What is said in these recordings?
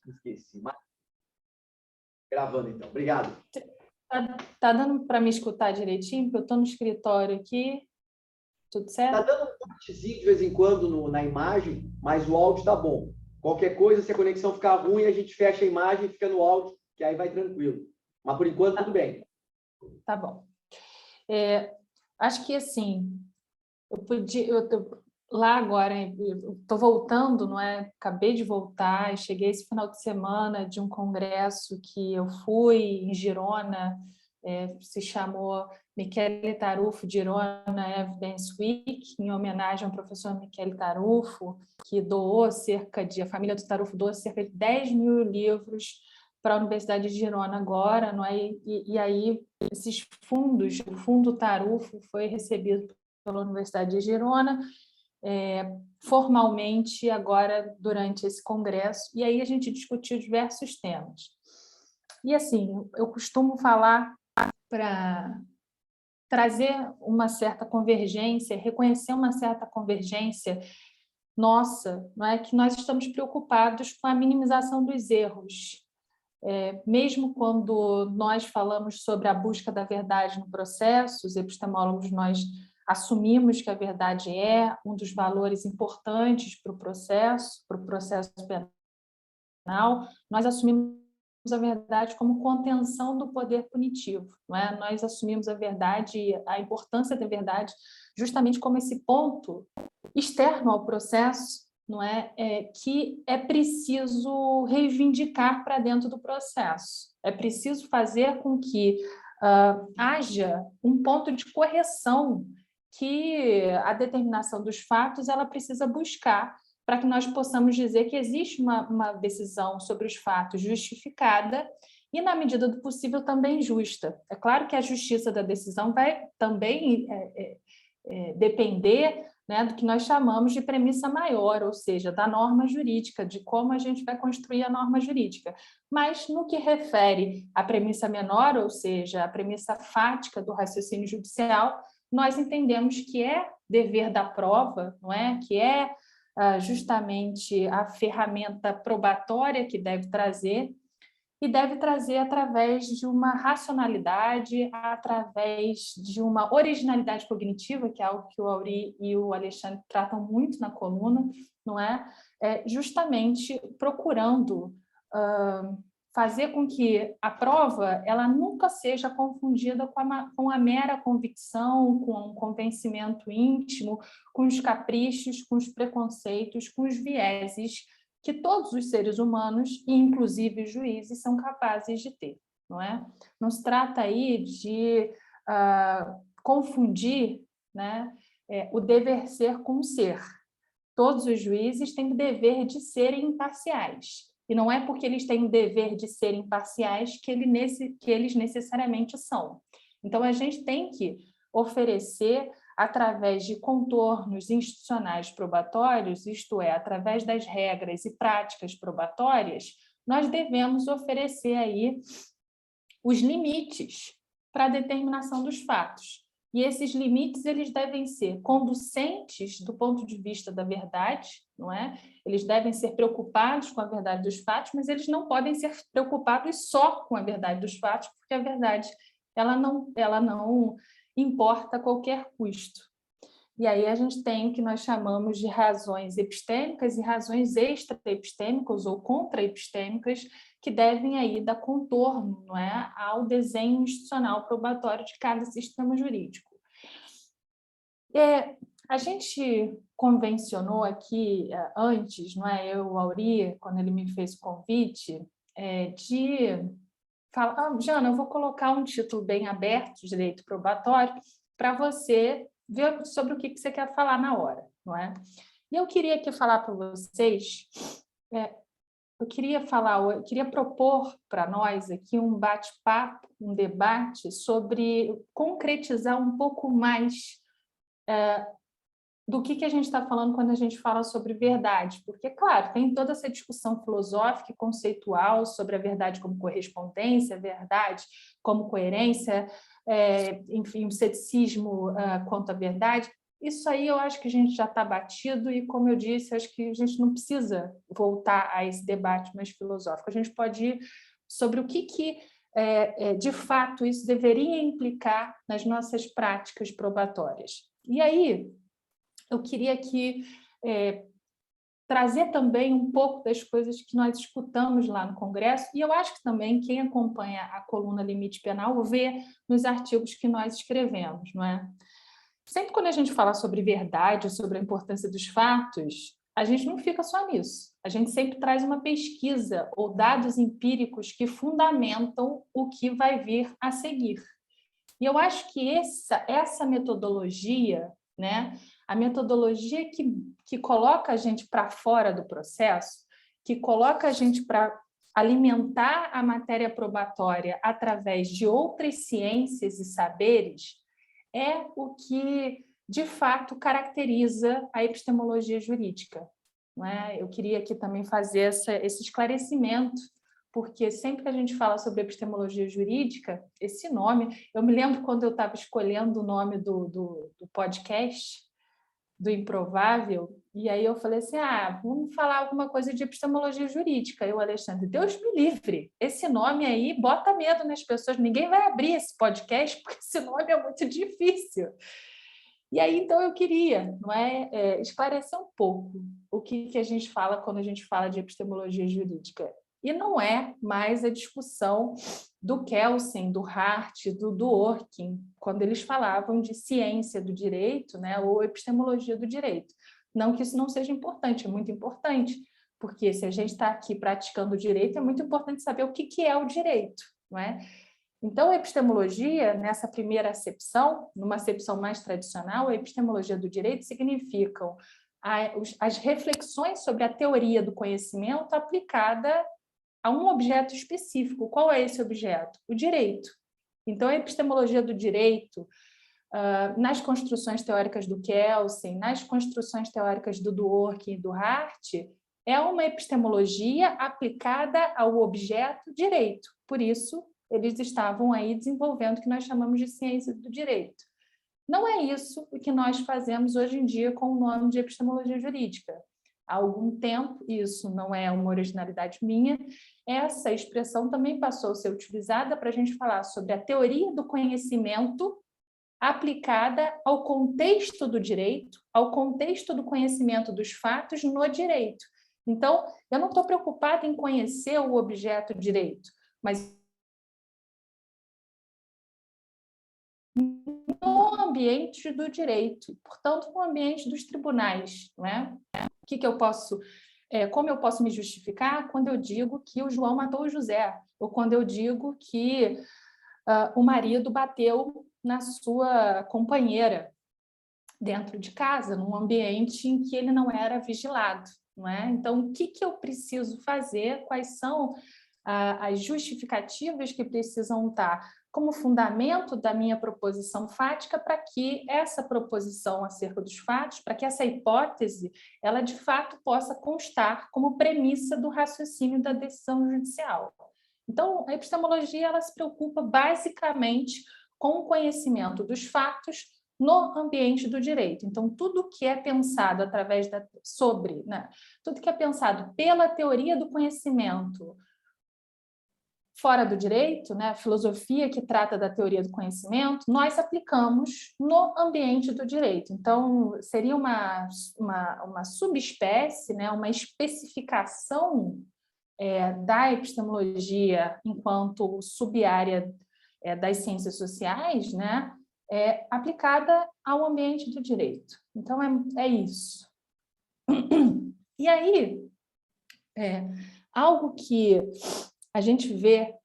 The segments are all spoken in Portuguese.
Esqueci. Mas... Gravando, então. Obrigado. Tá dando para me escutar direitinho? Porque eu estou no escritório aqui. Tudo certo? Está dando um cortezinho de vez em quando na imagem, mas o áudio está bom. Qualquer coisa, se a conexão ficar ruim, a gente fecha a imagem e fica no áudio, que aí vai tranquilo. Mas, por enquanto, tudo bem. Tá bom. Acho que, assim, lá agora, estou voltando, não é? Acabei de voltar, cheguei esse final de semana de um congresso que eu fui em Girona, se chamou Michele Tarufo Girona Evidence Week, em homenagem ao professor Michele Tarufo, que a família do Tarufo doou cerca de 10 mil livros para a Universidade de Girona agora, não é? E aí esses fundos, o Fundo Tarufo foi recebido pela Universidade de Girona, formalmente agora durante esse congresso, e aí a gente discutiu diversos temas. E assim, eu costumo falar para trazer uma certa convergência, reconhecer uma certa convergência nossa, não é? Que nós estamos preocupados com a minimização dos erros. Mesmo quando nós falamos sobre a busca da verdade no processo, os epistemólogos, nós assumimos que a verdade é um dos valores importantes para o processo penal, nós assumimos a verdade como contenção do poder punitivo, não é? Nós assumimos a verdade, a importância da verdade, justamente como esse ponto externo ao processo, não é? Que é preciso reivindicar para dentro do processo. É preciso fazer com que haja um ponto de correção que a determinação dos fatos ela precisa buscar para que nós possamos dizer que existe uma decisão sobre os fatos justificada e, na medida do possível, também justa. É claro que a justiça da decisão vai também depender, né, do que nós chamamos de premissa maior, ou seja, da norma jurídica, de como a gente vai construir a norma jurídica. Mas, no que refere à premissa menor, ou seja, a premissa fática do raciocínio judicial, nós entendemos que é dever da prova, não é? Que é justamente a ferramenta probatória que deve trazer, e deve trazer através de uma racionalidade, através de uma originalidade cognitiva, que é algo que o Auri e o Alexandre tratam muito na coluna, não é? Justamente procurando fazer com que a prova ela nunca seja confundida com a mera convicção, com um convencimento íntimo, com os caprichos, com os preconceitos, com os vieses que todos os seres humanos, e inclusive os juízes, são capazes de ter, não é? Não se trata aí de confundir, né, o dever ser com o ser. Todos os juízes têm o dever de serem imparciais. E não é porque eles têm o dever de serem imparciais que eles necessariamente são. Então, a gente tem que oferecer, através de contornos institucionais probatórios, isto é, através das regras e práticas probatórias, nós devemos oferecer aí os limites para a determinação dos fatos. E esses limites eles devem ser conducentes do ponto de vista da verdade, não é? Eles devem ser preocupados com a verdade dos fatos, mas eles não podem ser preocupados só com a verdade dos fatos, porque a verdade ela não importa a qualquer custo. E aí a gente tem o que nós chamamos de razões epistêmicas e razões extra-epistêmicas ou contra-epistêmicas, que devem aí dar contorno, não é, ao desenho institucional probatório de cada sistema jurídico. A gente convencionou aqui antes, não é, eu, o Auri, quando ele me fez o convite, de falar, Jana, eu vou colocar um título bem aberto, direito probatório, para você ver sobre o que você quer falar na hora, não é? E eu queria aqui falar para vocês, eu queria propor para nós aqui um bate-papo, um debate sobre concretizar um pouco mais do que a gente está falando quando a gente fala sobre verdade, porque, claro, tem toda essa discussão filosófica e conceitual sobre a verdade como correspondência, a verdade como coerência, enfim, o ceticismo quanto à verdade, isso aí eu acho que a gente já está batido e, como eu disse, acho que a gente não precisa voltar a esse debate mais filosófico. A gente pode ir sobre o que de fato, isso deveria implicar nas nossas práticas probatórias. E aí, eu queria aqui trazer também um pouco das coisas que nós escutamos lá no Congresso, e eu acho que também quem acompanha a coluna Limite Penal vê nos artigos que nós escrevemos, não é? Sempre quando a gente fala sobre verdade, sobre a importância dos fatos, a gente não fica só nisso. A gente sempre traz uma pesquisa ou dados empíricos que fundamentam o que vai vir a seguir. E eu acho que essa metodologia, né, a metodologia que coloca a gente para fora do processo, que coloca a gente para alimentar a matéria probatória através de outras ciências e saberes, é o que, de fato, caracteriza a epistemologia jurídica. Não é? Eu queria aqui também fazer esse esclarecimento, porque sempre que a gente fala sobre epistemologia jurídica, esse nome... Eu me lembro quando eu estava escolhendo o nome do podcast, do Improvável, e aí eu falei assim, vamos falar alguma coisa de epistemologia jurídica. Eu, Alexandre, Deus me livre, esse nome aí bota medo nas pessoas, ninguém vai abrir esse podcast, porque esse nome é muito difícil. E aí, então, eu queria esclarecer um pouco o que a gente fala quando a gente fala de epistemologia jurídica. E não é mais a discussão do Kelsen, do Hart, do Dworkin, quando eles falavam de ciência do direito, né, ou epistemologia do direito. Não que isso não seja importante, é muito importante, porque se a gente está aqui praticando o direito, é muito importante saber o que é o direito, não é? Então, a epistemologia, nessa primeira acepção, numa acepção mais tradicional, a epistemologia do direito significam as reflexões sobre a teoria do conhecimento aplicada a um objeto específico. Qual é esse objeto? O direito. Então, a epistemologia do direito, nas construções teóricas do Kelsen, nas construções teóricas do Dworkin e do Hart, é uma epistemologia aplicada ao objeto direito. Por isso, eles estavam aí desenvolvendo o que nós chamamos de ciência do direito. Não é isso o que nós fazemos hoje em dia com o nome de epistemologia jurídica. Há algum tempo, isso não é uma originalidade minha, essa expressão também passou a ser utilizada para a gente falar sobre a teoria do conhecimento aplicada ao contexto do direito, ao contexto do conhecimento dos fatos no direito. Então, eu não estou preocupada em conhecer o objeto direito, mas no ambiente do direito, portanto, no ambiente dos tribunais, não é? Como eu posso me justificar quando eu digo que o João matou o José, ou quando eu digo que o marido bateu na sua companheira dentro de casa, num ambiente em que ele não era vigilado, não é? Então, o que eu preciso fazer? Quais são as justificativas que precisam estar como fundamento da minha proposição fática para que essa proposição acerca dos fatos, para que essa hipótese, ela de fato possa constar como premissa do raciocínio da decisão judicial. Então, a epistemologia ela se preocupa basicamente com o conhecimento dos fatos no ambiente do direito. Então, tudo que é pensado tudo que é pensado pela teoria do conhecimento fora do direito, né, a filosofia que trata da teoria do conhecimento, nós aplicamos no ambiente do direito. Então, seria uma subespécie, né, uma especificação da epistemologia enquanto subárea das ciências sociais, né, aplicada ao ambiente do direito. Então, é isso. E aí, algo que a gente vê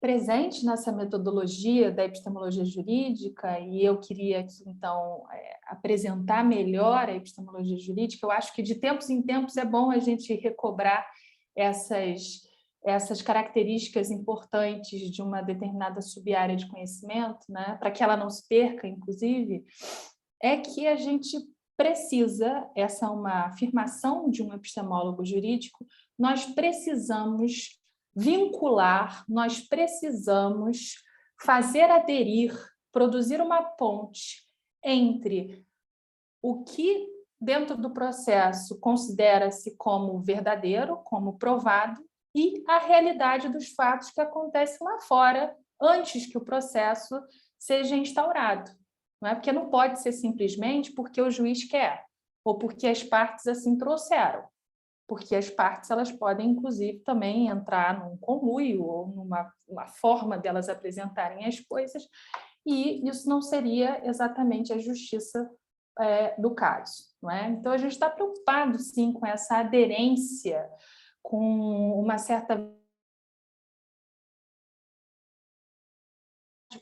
presente nessa metodologia da epistemologia jurídica, e eu queria aqui, então, apresentar melhor a epistemologia jurídica. Eu acho que de tempos em tempos é bom a gente recobrar essas características importantes de uma determinada subárea de conhecimento, né, para que ela não se perca, inclusive, é que a gente precisa, essa é uma afirmação de um epistemólogo jurídico, nós precisamos vincular, nós precisamos fazer aderir, produzir uma ponte entre o que dentro do processo considera-se como verdadeiro, como provado, e a realidade dos fatos que acontecem lá fora antes que o processo seja instaurado. Não é? Porque não pode ser simplesmente porque o juiz quer, ou porque as partes assim trouxeram. Porque as partes elas podem, inclusive, também entrar num conluio ou numa forma delas apresentarem as coisas, e isso não seria exatamente a justiça do caso. Não é? Então, a gente está preocupado, sim, com essa aderência, com uma certa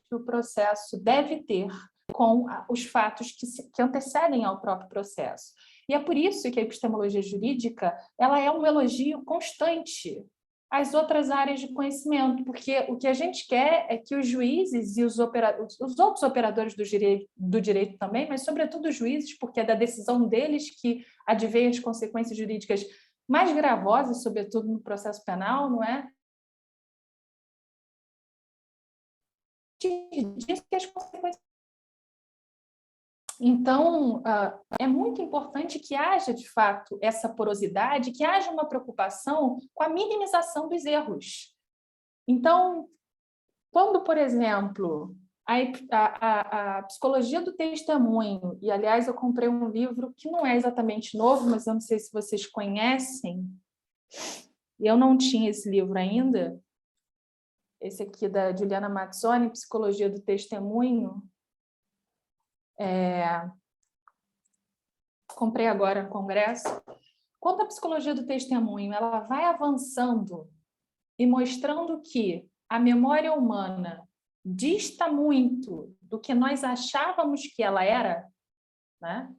que o processo deve ter com os fatos que antecedem ao próprio processo. E é por isso que a epistemologia jurídica ela é um elogio constante às outras áreas de conhecimento, porque o que a gente quer é que os juízes e os outros operadores do direito também, mas sobretudo os juízes, porque é da decisão deles que advém as consequências jurídicas mais gravosas, sobretudo no processo penal, não é? Diz que as consequências. Então, é muito importante que haja, de fato, essa porosidade, que haja uma preocupação com a minimização dos erros. Então, quando, por exemplo, a psicologia do testemunho, e, aliás, eu comprei um livro que não é exatamente novo, mas eu não sei se vocês conhecem, e eu não tinha esse livro ainda, esse aqui da Juliana Mazzoni, Psicologia do Testemunho. Comprei agora no congresso. Quando a psicologia do testemunho ela vai avançando e mostrando que a memória humana dista muito do que nós achávamos que ela era, né?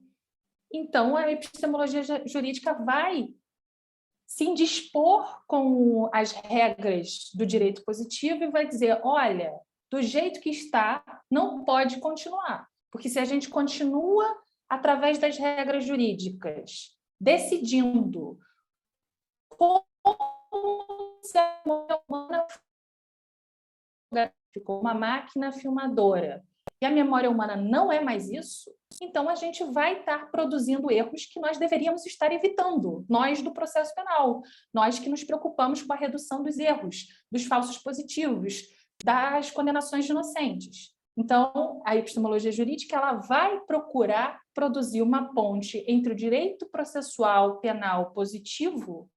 Então a epistemologia jurídica vai se indispor com as regras do direito positivo e vai dizer, olha, do jeito que está, não pode continuar. Porque se a gente continua através das regras jurídicas, decidindo como se a memória humana ficou uma máquina filmadora e a memória humana não é mais isso, então a gente vai estar produzindo erros que nós deveríamos estar evitando, nós do processo penal, nós que nos preocupamos com a redução dos erros, dos falsos positivos, das condenações de inocentes. Então, a epistemologia jurídica ela vai procurar produzir uma ponte entre o direito processual penal positivo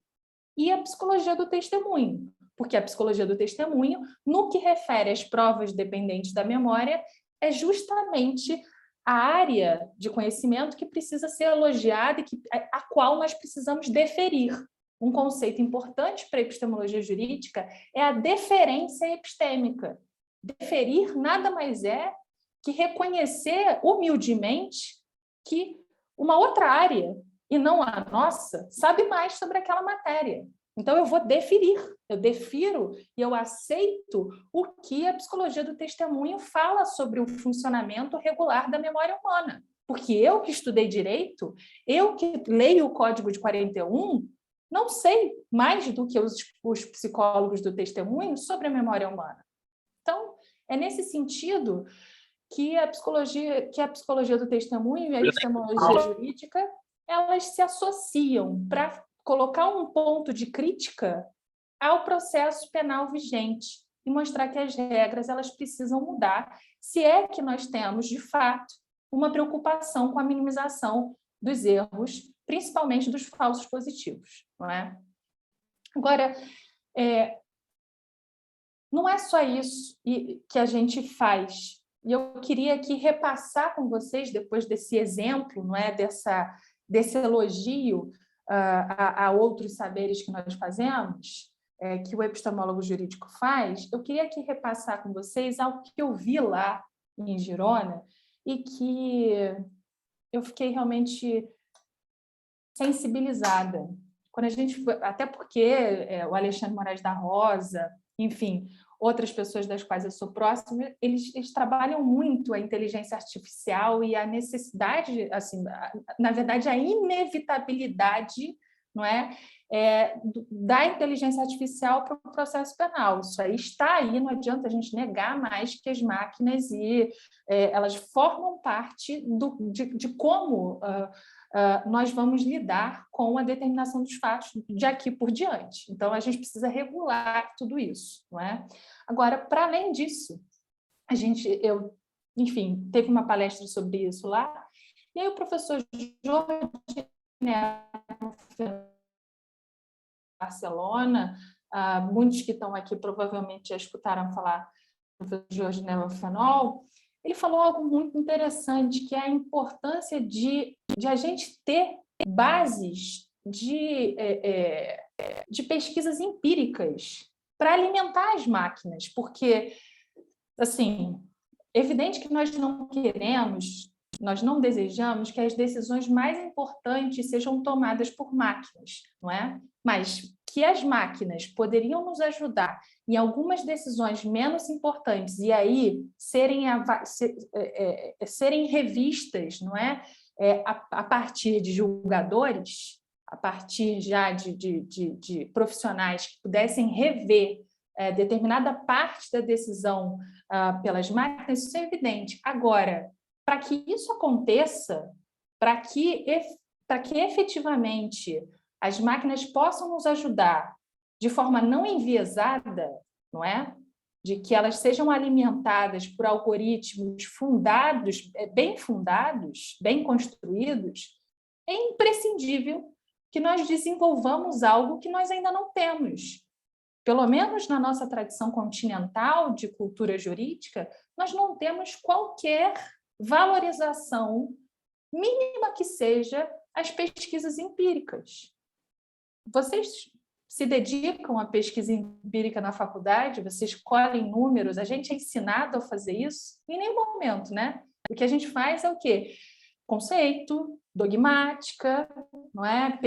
e a psicologia do testemunho, porque a psicologia do testemunho, no que refere às provas dependentes da memória, é justamente a área de conhecimento que precisa ser elogiada e a qual nós precisamos deferir. Um conceito importante para a epistemologia jurídica é a deferência epistêmica. Deferir nada mais é que reconhecer humildemente que uma outra área, e não a nossa, sabe mais sobre aquela matéria. Então, eu vou deferir, eu defiro e eu aceito o que a psicologia do testemunho fala sobre o funcionamento regular da memória humana. Porque eu que estudei direito, eu que leio o Código de 41, não sei mais do que os psicólogos do testemunho sobre a memória humana. Então, é nesse sentido que a psicologia do testemunho e a epistemologia jurídica elas se associam para colocar um ponto de crítica ao processo penal vigente e mostrar que as regras elas precisam mudar, se é que nós temos, de fato, uma preocupação com a minimização dos erros, principalmente dos falsos positivos. Não é? Agora, não é só isso que a gente faz. E eu queria aqui repassar com vocês, depois desse exemplo, não é? Desse elogio a outros saberes que nós fazemos, que o epistemólogo jurídico faz, eu queria aqui repassar com vocês algo que eu vi lá em Girona e que eu fiquei realmente sensibilizada. Quando a gente, até porque o Alexandre Moraes da Rosa, enfim, outras pessoas das quais eu sou próxima, eles trabalham muito a inteligência artificial e a necessidade, assim, na verdade, a inevitabilidade não é? Da inteligência artificial para o processo penal. Isso aí está aí, não adianta a gente negar mais que as máquinas elas formam parte de como nós vamos lidar com a determinação dos fatos de aqui por diante. Então, a gente precisa regular tudo isso, não é? Agora, para além disso, enfim, teve uma palestra sobre isso lá, e aí o professor Jorge Barcelona, muitos que estão aqui provavelmente já escutaram falar do professor Jorge Neofenol, ele falou algo muito interessante, que é a importância de a gente ter bases de pesquisas empíricas para alimentar as máquinas, porque, assim, é evidente que nós não queremos, nós não desejamos que as decisões mais importantes sejam tomadas por máquinas, não é? Mas que as máquinas poderiam nos ajudar em algumas decisões menos importantes e aí serem revistas, não é? A partir de julgadores, a partir já de profissionais que pudessem rever determinada parte da decisão pelas máquinas, isso é evidente. Agora, para que isso aconteça, para que efetivamente as máquinas possam nos ajudar de forma não enviesada, não é? De que elas sejam alimentadas por algoritmos fundados, bem construídos, é imprescindível que nós desenvolvamos algo que nós ainda não temos. Pelo menos na nossa tradição continental de cultura jurídica, nós não temos qualquer valorização, mínima que seja, às pesquisas empíricas. Vocês se dedicam à pesquisa empírica na faculdade? Vocês colhem números? A gente é ensinado a fazer isso? Em nenhum momento, né? O que a gente faz é o quê? Conceito, dogmática, não é?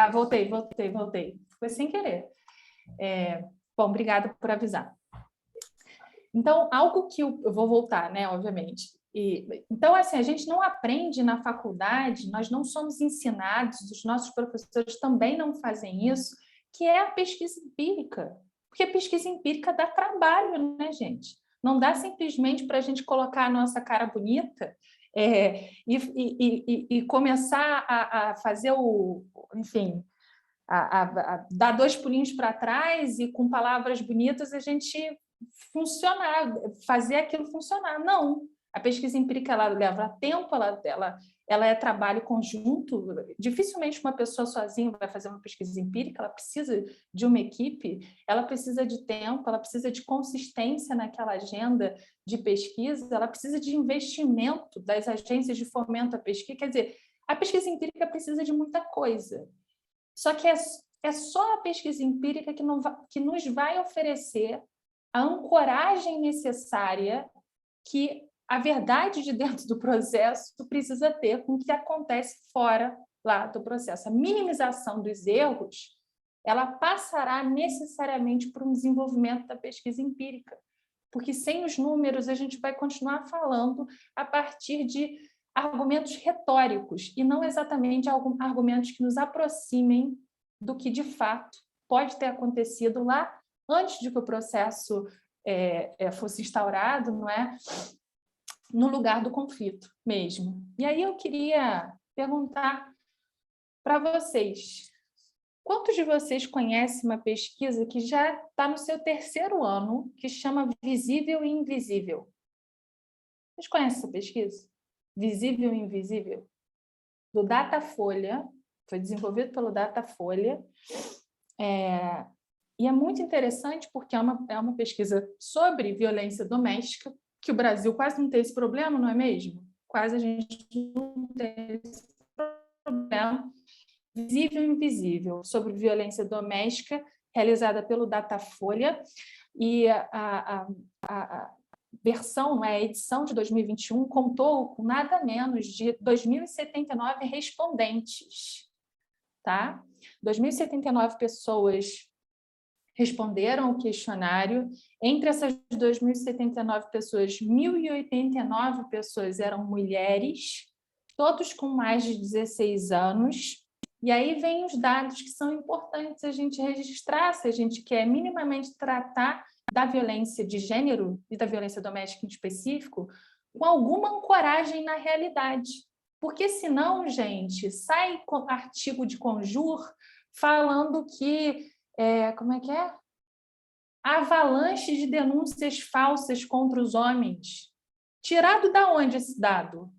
Voltei. Foi sem querer. Bom, obrigada por avisar. Então, algo que eu vou voltar, né, obviamente. Então, assim, a gente não aprende na faculdade, nós não somos ensinados, os nossos professores também não fazem isso, que é a pesquisa empírica. Porque a pesquisa empírica dá trabalho, né, gente? Não dá simplesmente para a gente colocar a nossa cara bonita e começar a fazer enfim, a dar 2 pulinhos para trás e com palavras bonitas a gente fazer aquilo funcionar. Não, a pesquisa empírica ela leva tempo, ela é trabalho conjunto. Dificilmente uma pessoa sozinha vai fazer uma pesquisa empírica, ela precisa de uma equipe, ela precisa de tempo, ela precisa de consistência naquela agenda de pesquisa, ela precisa de investimento das agências de fomento à pesquisa. Quer dizer, a pesquisa empírica precisa de muita coisa. Só que é só a pesquisa empírica que nos vai oferecer a ancoragem necessária que a verdade de dentro do processo precisa ter com o que acontece fora lá do processo. A minimização dos erros, ela passará necessariamente por um desenvolvimento da pesquisa empírica, porque sem os números a gente vai continuar falando a partir de argumentos retóricos e não exatamente argumentos que nos aproximem do que de fato pode ter acontecido lá antes de que o processo fosse instaurado, não é? No lugar do conflito mesmo. E aí eu queria perguntar para vocês, quantos de vocês conhecem uma pesquisa que já está no seu 3º ano, que chama Visível e Invisível? Vocês conhecem essa pesquisa? Visível e Invisível? Do Datafolha, foi desenvolvido pelo Datafolha, e é muito interessante porque é uma pesquisa sobre violência doméstica, que o Brasil quase não tem esse problema, não é mesmo? Quase a gente não tem esse problema. Visível e Invisível, sobre violência doméstica realizada pelo Datafolha, e a versão, não é, a edição de 2021, contou com nada menos de 2.079 respondentes, tá? 2.079 pessoas responderam ao questionário. Entre essas 2.079 pessoas, 1.089 pessoas eram mulheres, todos com mais de 16 anos. E aí vem os dados que são importantes a gente registrar, se a gente quer minimamente tratar da violência de gênero e da violência doméstica em específico, com alguma ancoragem na realidade. Porque senão, gente, sai artigo de Conjur falando que como é que é? Avalanche de denúncias falsas contra os homens. Tirado da onde esse dado?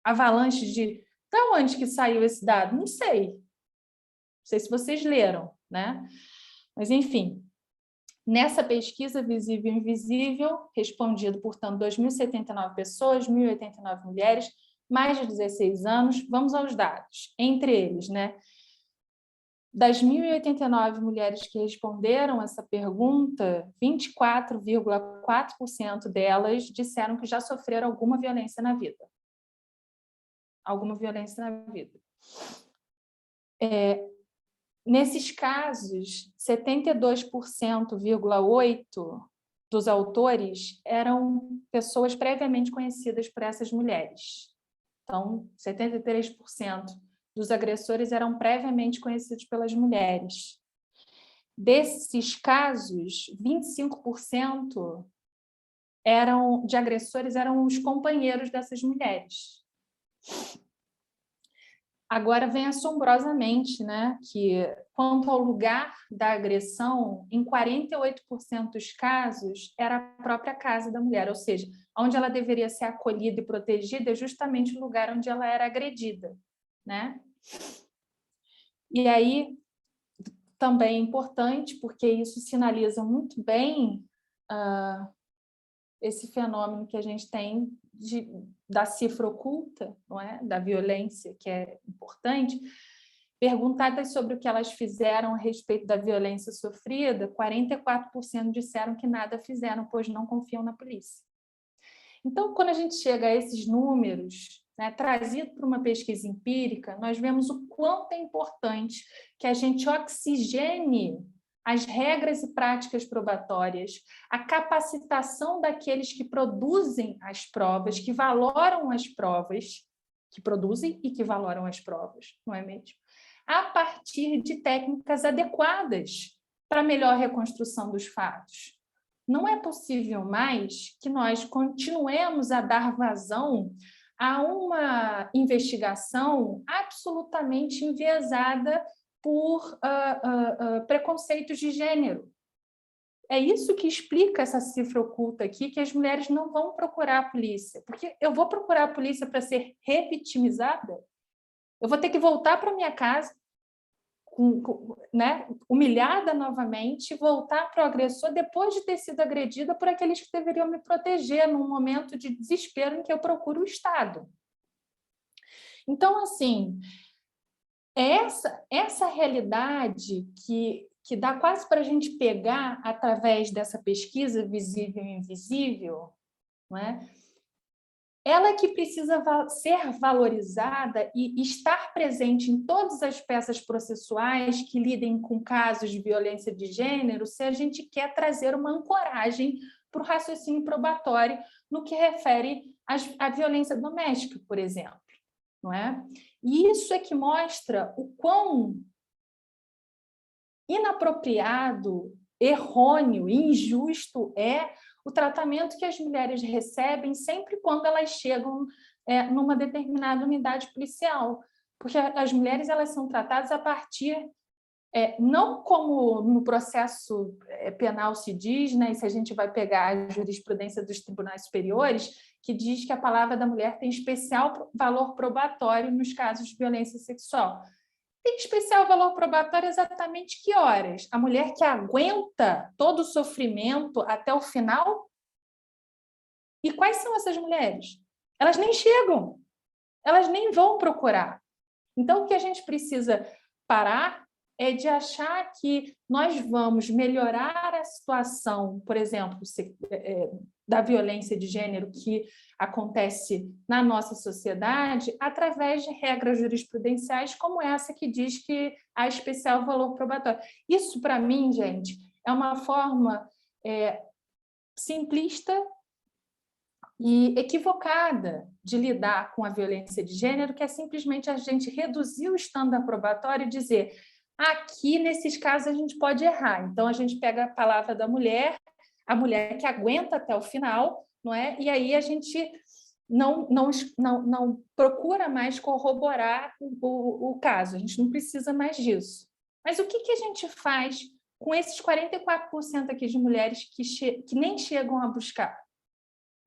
Avalanche de... Da onde que saiu esse dado? Não sei. Não sei se vocês leram, né? Mas, enfim, nessa pesquisa Visível e Invisível, respondido, portanto, 2.079 pessoas, 1.089 mulheres, mais de 16 anos. Vamos aos dados. Entre eles, né? Das 1.089 mulheres que responderam essa pergunta, 24,4% delas disseram que já sofreram alguma violência na vida. Alguma violência na vida. Nesses casos, 72,8% dos autores eram pessoas previamente conhecidas por essas mulheres. Então, 73% dos agressores eram previamente conhecidos pelas mulheres. Desses casos, 25% de agressores eram os companheiros dessas mulheres. Agora vem assombrosamente, né, que quanto ao lugar da agressão, em 48% dos casos era a própria casa da mulher, ou seja, onde ela deveria ser acolhida e protegida é justamente o lugar onde ela era agredida, né? E aí também é importante, porque isso sinaliza muito bem esse fenômeno que a gente tem da cifra oculta, não é? Da violência, que é importante. Perguntadas sobre o que elas fizeram a respeito da violência sofrida, 44% disseram que nada fizeram, pois não confiam na polícia. Então, quando a gente chega a esses números, né, trazido por uma pesquisa empírica, nós vemos o quanto é importante que a gente oxigene as regras e práticas probatórias, a capacitação daqueles que produzem as provas, que valoram as provas, que produzem e que valoram as provas, não é mesmo? A partir de técnicas adequadas para melhor reconstrução dos fatos. Não é possível mais que nós continuemos a dar vazão a uma investigação absolutamente enviesada por preconceitos de gênero. É isso que explica essa cifra oculta aqui, que as mulheres não vão procurar a polícia. Porque eu vou procurar a polícia para ser revitimizada? Eu vou ter que voltar para minha casa, né, humilhada novamente, voltar para o agressor depois de ter sido agredida por aqueles que deveriam me proteger num momento de desespero em que eu procuro o Estado. Então, assim, essa realidade que dá quase para a gente pegar através dessa pesquisa visível e invisível, não é? Ela que precisa ser valorizada e estar presente em todas as peças processuais que lidem com casos de violência de gênero, se a gente quer trazer uma ancoragem para o raciocínio probatório no que refere à violência doméstica, por exemplo, não é? E isso é que mostra o quão inapropriado, errôneo, injusto é o tratamento que as mulheres recebem sempre quando elas chegam numa determinada unidade policial. Porque as mulheres elas são tratadas a partir, não como no processo penal se diz, né, e se a gente vai pegar a jurisprudência dos tribunais superiores, que diz que a palavra da mulher tem especial valor probatório nos casos de violência sexual. Tem especial valor probatório exatamente que horas? A mulher que aguenta todo o sofrimento até o final? E quais são essas mulheres? Elas nem chegam, elas nem vão procurar. Então, o que a gente precisa parar é de achar que nós vamos melhorar a situação, por exemplo, da violência de gênero que acontece na nossa sociedade através de regras jurisprudenciais como essa que diz que há especial valor probatório. Isso, para mim, gente, é uma forma simplista e equivocada de lidar com a violência de gênero, que é simplesmente a gente reduzir o estándar probatório e dizer aqui, nesses casos, a gente pode errar. Então, a gente pega a palavra da mulher, a mulher que aguenta até o final, não é? E aí a gente não procura mais corroborar o caso, a gente não precisa mais disso. Mas o que a gente faz com esses 44% aqui de mulheres que nem chegam a buscar?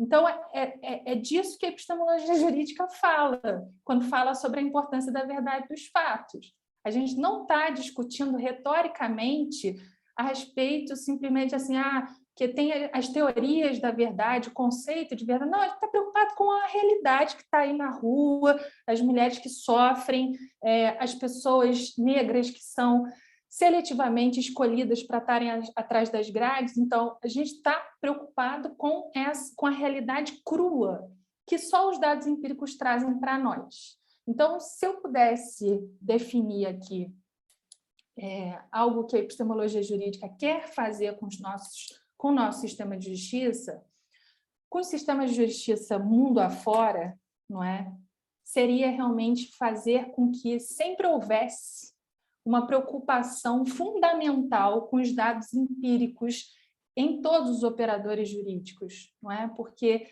Então, é disso que a epistemologia jurídica fala, quando fala sobre a importância da verdade dos fatos. A gente não está discutindo retoricamente a respeito simplesmente assim, que tem as teorias da verdade, o conceito de verdade. Não, a gente está preocupado com a realidade que está aí na rua, as mulheres que sofrem, as pessoas negras que são seletivamente escolhidas para estarem atrás das grades. Então, a gente está preocupado com a realidade crua, que só os dados empíricos trazem para nós. Então, se eu pudesse definir aqui algo que a epistemologia jurídica quer fazer com o nosso sistema de justiça, com o sistema de justiça mundo afora, não é? Seria realmente fazer com que sempre houvesse uma preocupação fundamental com os dados empíricos em todos os operadores jurídicos, não é? Porque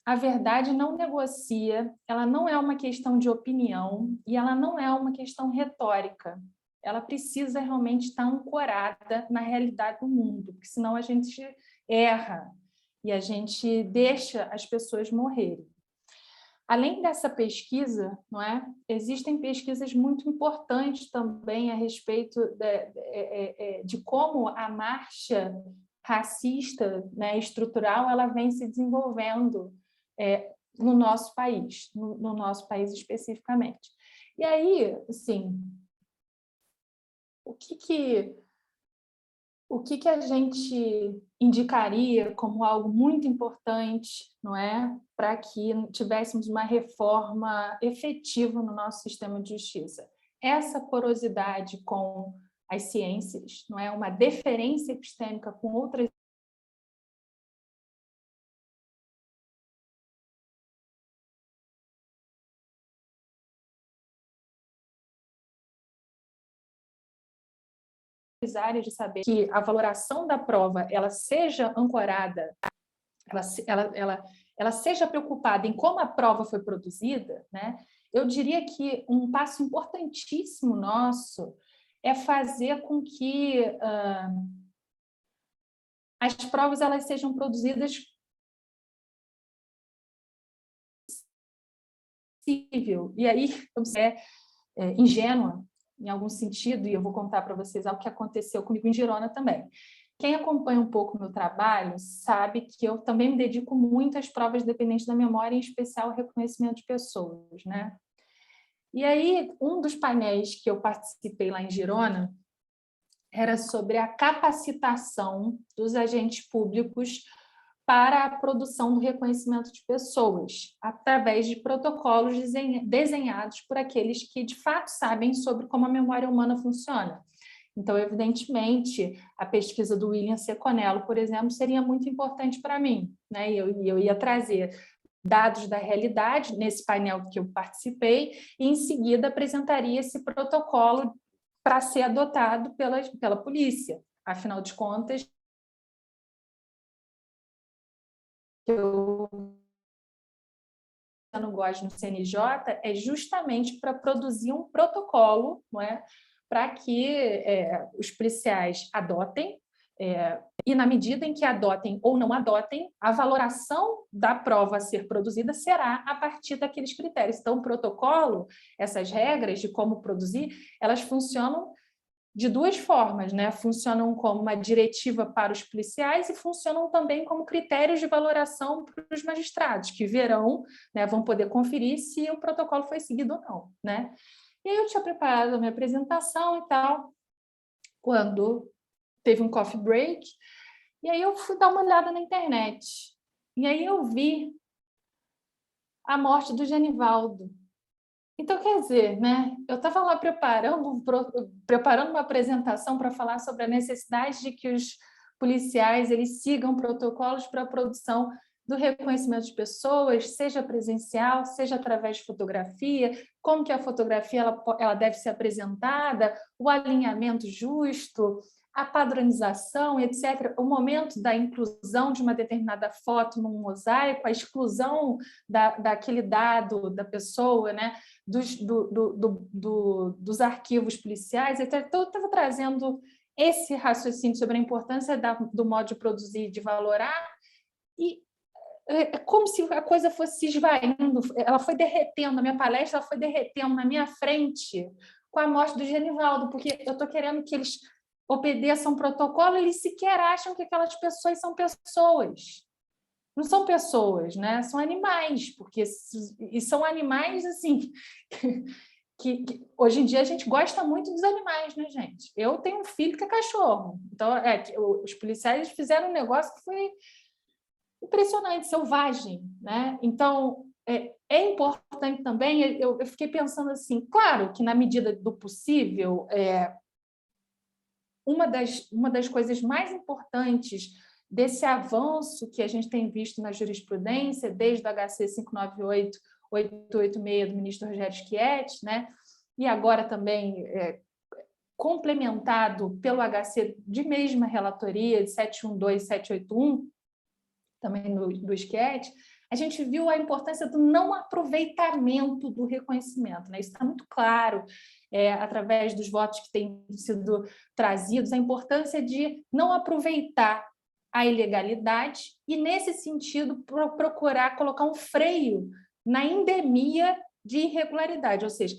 a verdade não negocia, ela não é uma questão de opinião e ela não é uma questão retórica. Ela precisa realmente estar ancorada na realidade do mundo, porque senão a gente erra e a gente deixa as pessoas morrerem. Além dessa pesquisa, não é? Existem pesquisas muito importantes também a respeito de como a marcha racista, né, estrutural, ela vem se desenvolvendo no nosso país especificamente. E aí, assim, o que a gente indicaria como algo muito importante, não é, para que tivéssemos uma reforma efetiva no nosso sistema de justiça? Essa porosidade com as ciências, não é, uma deferência epistêmica com outras áreas de saber que a valoração da prova ela seja ancorada, ela seja preocupada em como a prova foi produzida, né? Eu diria que um passo importantíssimo nosso é fazer com que as provas elas sejam produzidas possível. E aí, ingênua, em algum sentido, e eu vou contar para vocês algo que aconteceu comigo em Girona também. Quem acompanha um pouco o meu trabalho sabe que eu também me dedico muito às provas dependentes da memória, em especial ao reconhecimento de pessoas, né? E aí, um dos painéis que eu participei lá em Girona era sobre a capacitação dos agentes públicos para a produção do reconhecimento de pessoas, através de protocolos desenhados por aqueles que, de fato, sabem sobre como a memória humana funciona. Então, evidentemente, a pesquisa do William Seconello, por exemplo, seria muito importante para mim, né? E eu ia trazer dados da realidade nesse painel que eu participei e, em seguida, apresentaria esse protocolo para ser adotado pela polícia. Afinal de contas, eu não gosto no CNJ é justamente para produzir um protocolo, não é? Para que os policiais adotem, e na medida em que adotem ou não adotem, a valoração da prova a ser produzida será a partir daqueles critérios. Então, o protocolo, essas regras de como produzir, elas funcionam de duas formas, né? Funcionam como uma diretiva para os policiais e funcionam também como critérios de valoração para os magistrados, que verão, né, vão poder conferir se o protocolo foi seguido ou não, né? E aí eu tinha preparado a minha apresentação e tal, quando teve um coffee break, e aí eu fui dar uma olhada na internet. E aí eu vi a morte do Genivaldo. Então, quer dizer, né? Eu estava lá preparando uma apresentação para falar sobre a necessidade de que os policiais eles sigam protocolos para a produção do reconhecimento de pessoas, seja presencial, seja através de fotografia, como que a fotografia ela deve ser apresentada, o alinhamento justo, a padronização, etc. O momento da inclusão de uma determinada foto num mosaico, a exclusão daquele dado da pessoa, né? Dos arquivos policiais, etc. Então, eu estava trazendo esse raciocínio sobre a importância do modo de produzir, de valorar, e é como se a coisa fosse se esvaindo, ela foi derretendo, a minha palestra ela foi derretendo na minha frente com a morte do Genivaldo, porque eu estou querendo que eles obedeçam um protocolo, eles sequer acham que aquelas pessoas são pessoas. Não são pessoas, né? São animais, porque e são animais assim que hoje em dia a gente gosta muito dos animais, né, gente? Eu tenho um filho que é cachorro, então os policiais fizeram um negócio que foi impressionante, selvagem, né? Então é importante também. Eu fiquei pensando assim, claro que na medida do possível, uma das coisas mais importantes desse avanço que a gente tem visto na jurisprudência, desde o HC 598-886 do ministro Rogério Schietti, né? E agora também complementado pelo HC de mesma relatoria, de 712 e 781, também do Schietti, a gente viu a importância do não aproveitamento do reconhecimento, né? Isso está muito claro, através dos votos que têm sido trazidos, a importância de não aproveitar a ilegalidade e, nesse sentido, procurar colocar um freio na endemia de irregularidade, ou seja,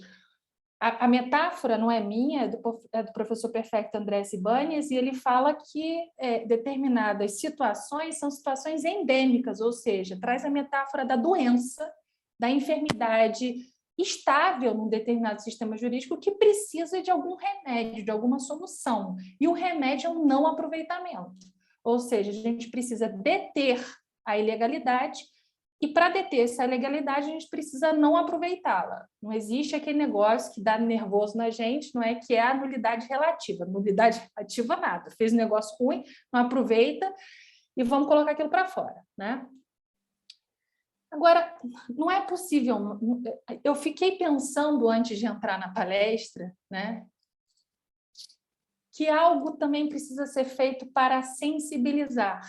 a metáfora não é minha, é do professor Perfecto André Sibanias, e ele fala que determinadas situações são situações endêmicas, ou seja, traz a metáfora da doença, da enfermidade estável num determinado sistema jurídico que precisa de algum remédio, de alguma solução. E o remédio é um não aproveitamento. Ou seja, a gente precisa deter a ilegalidade. E para deter essa legalidade, a gente precisa não aproveitá-la. Não existe aquele negócio que dá nervoso na gente, não é, que é a nulidade relativa. Nulidade relativa, nada. Fez um negócio ruim, não aproveita e vamos colocar aquilo para fora, né? Agora, não é possível. Eu fiquei pensando antes de entrar na palestra, né, que algo também precisa ser feito para sensibilizar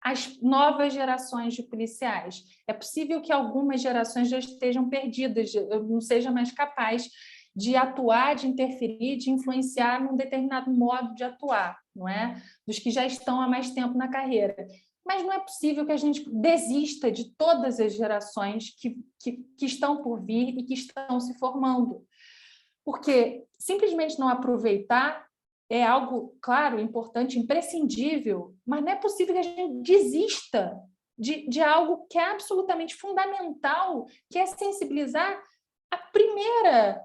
as novas gerações de policiais. É possível que algumas gerações já estejam perdidas, eu não seja mais capaz de atuar, de interferir, de influenciar num determinado modo de atuar, não é? Dos que já estão há mais tempo na carreira. Mas não é possível que a gente desista de todas as gerações que estão por vir e que estão se formando. Porque simplesmente não aproveitar é algo, claro, importante, imprescindível, mas não é possível que a gente desista de algo que é absolutamente fundamental, que é sensibilizar a primeira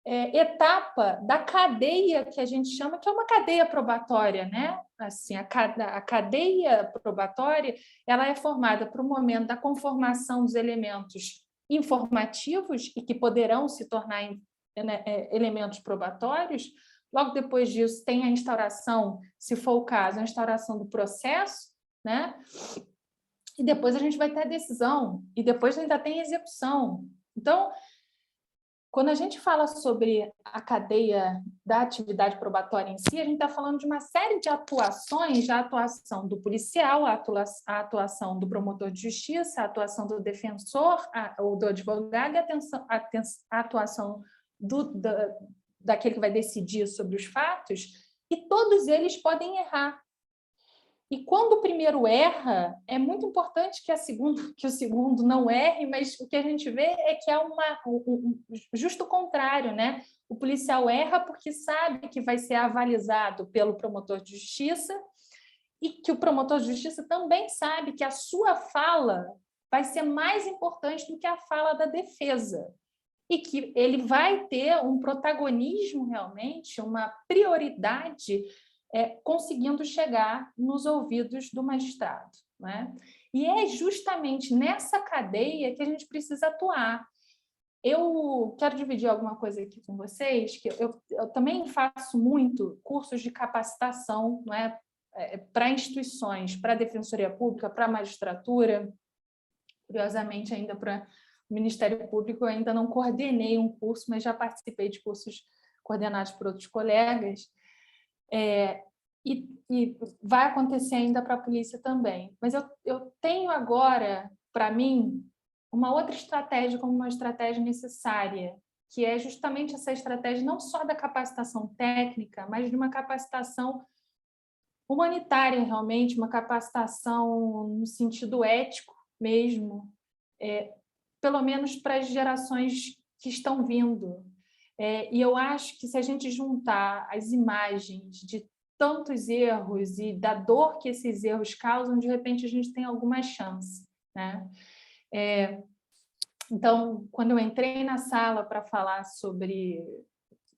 etapa da cadeia que a gente chama, que é uma cadeia probatória, né? Assim, a cadeia probatória ela é formada por um momento da conformação dos elementos informativos e que poderão se tornar elementos probatórios. Logo depois disso, tem a instauração, se for o caso, a instauração do processo, né? E depois a gente vai ter a decisão, e depois ainda tem a execução. Então, quando a gente fala sobre a cadeia da atividade probatória em si, a gente está falando de uma série de atuações, a atuação do policial, a atuação do promotor de justiça, a atuação do defensor ou do advogado, e a atuação daquele que vai decidir sobre os fatos, e todos eles podem errar. E quando o primeiro erra, é muito importante que o segundo não erre, mas o que a gente vê é que há um justo contrário, né? O policial erra porque sabe que vai ser avalizado pelo promotor de justiça e que o promotor de justiça também sabe que a sua fala vai ser mais importante do que a fala da defesa. e que ele vai ter um protagonismo realmente, uma prioridade, conseguindo chegar nos ouvidos do magistrado, né? E é justamente nessa cadeia que a gente precisa atuar. Eu quero dividir alguma coisa aqui com vocês, que eu também faço muito cursos de capacitação, não é? Para instituições, para a Defensoria Pública, para a magistratura, curiosamente ainda para o Ministério Público, eu ainda não coordenei um curso, mas já participei de cursos coordenados por outros colegas, e vai acontecer ainda para a polícia também. Mas eu tenho agora, para mim, uma outra estratégia como uma estratégia necessária, que é justamente essa estratégia não só da capacitação técnica, mas de uma capacitação humanitária, realmente, uma capacitação no sentido ético mesmo, pelo menos para as gerações que estão vindo. E eu acho que se a gente juntar as imagens de tantos erros e da dor que esses erros causam, de repente a gente tem alguma chance, né? Então, quando eu entrei na sala para falar sobre,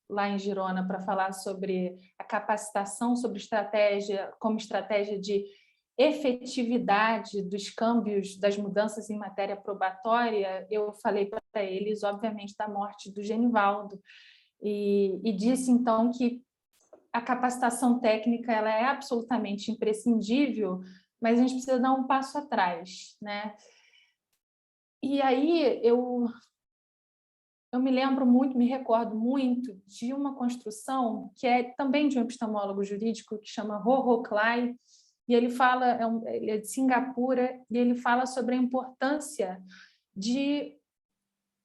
lá em Girona, para falar sobre a capacitação, sobre estratégia, como estratégia de efetividade dos câmbios, das mudanças em matéria probatória, eu falei para eles, obviamente, da morte do Genivaldo, e disse, então, que a capacitação técnica ela é absolutamente imprescindível, mas a gente precisa dar um passo atrás, né? E aí eu me lembro muito, me recordo muito de uma construção que é também de um epistemólogo jurídico que chama Roro Clay, e ele fala, ele é de Singapura, e ele fala sobre a importância de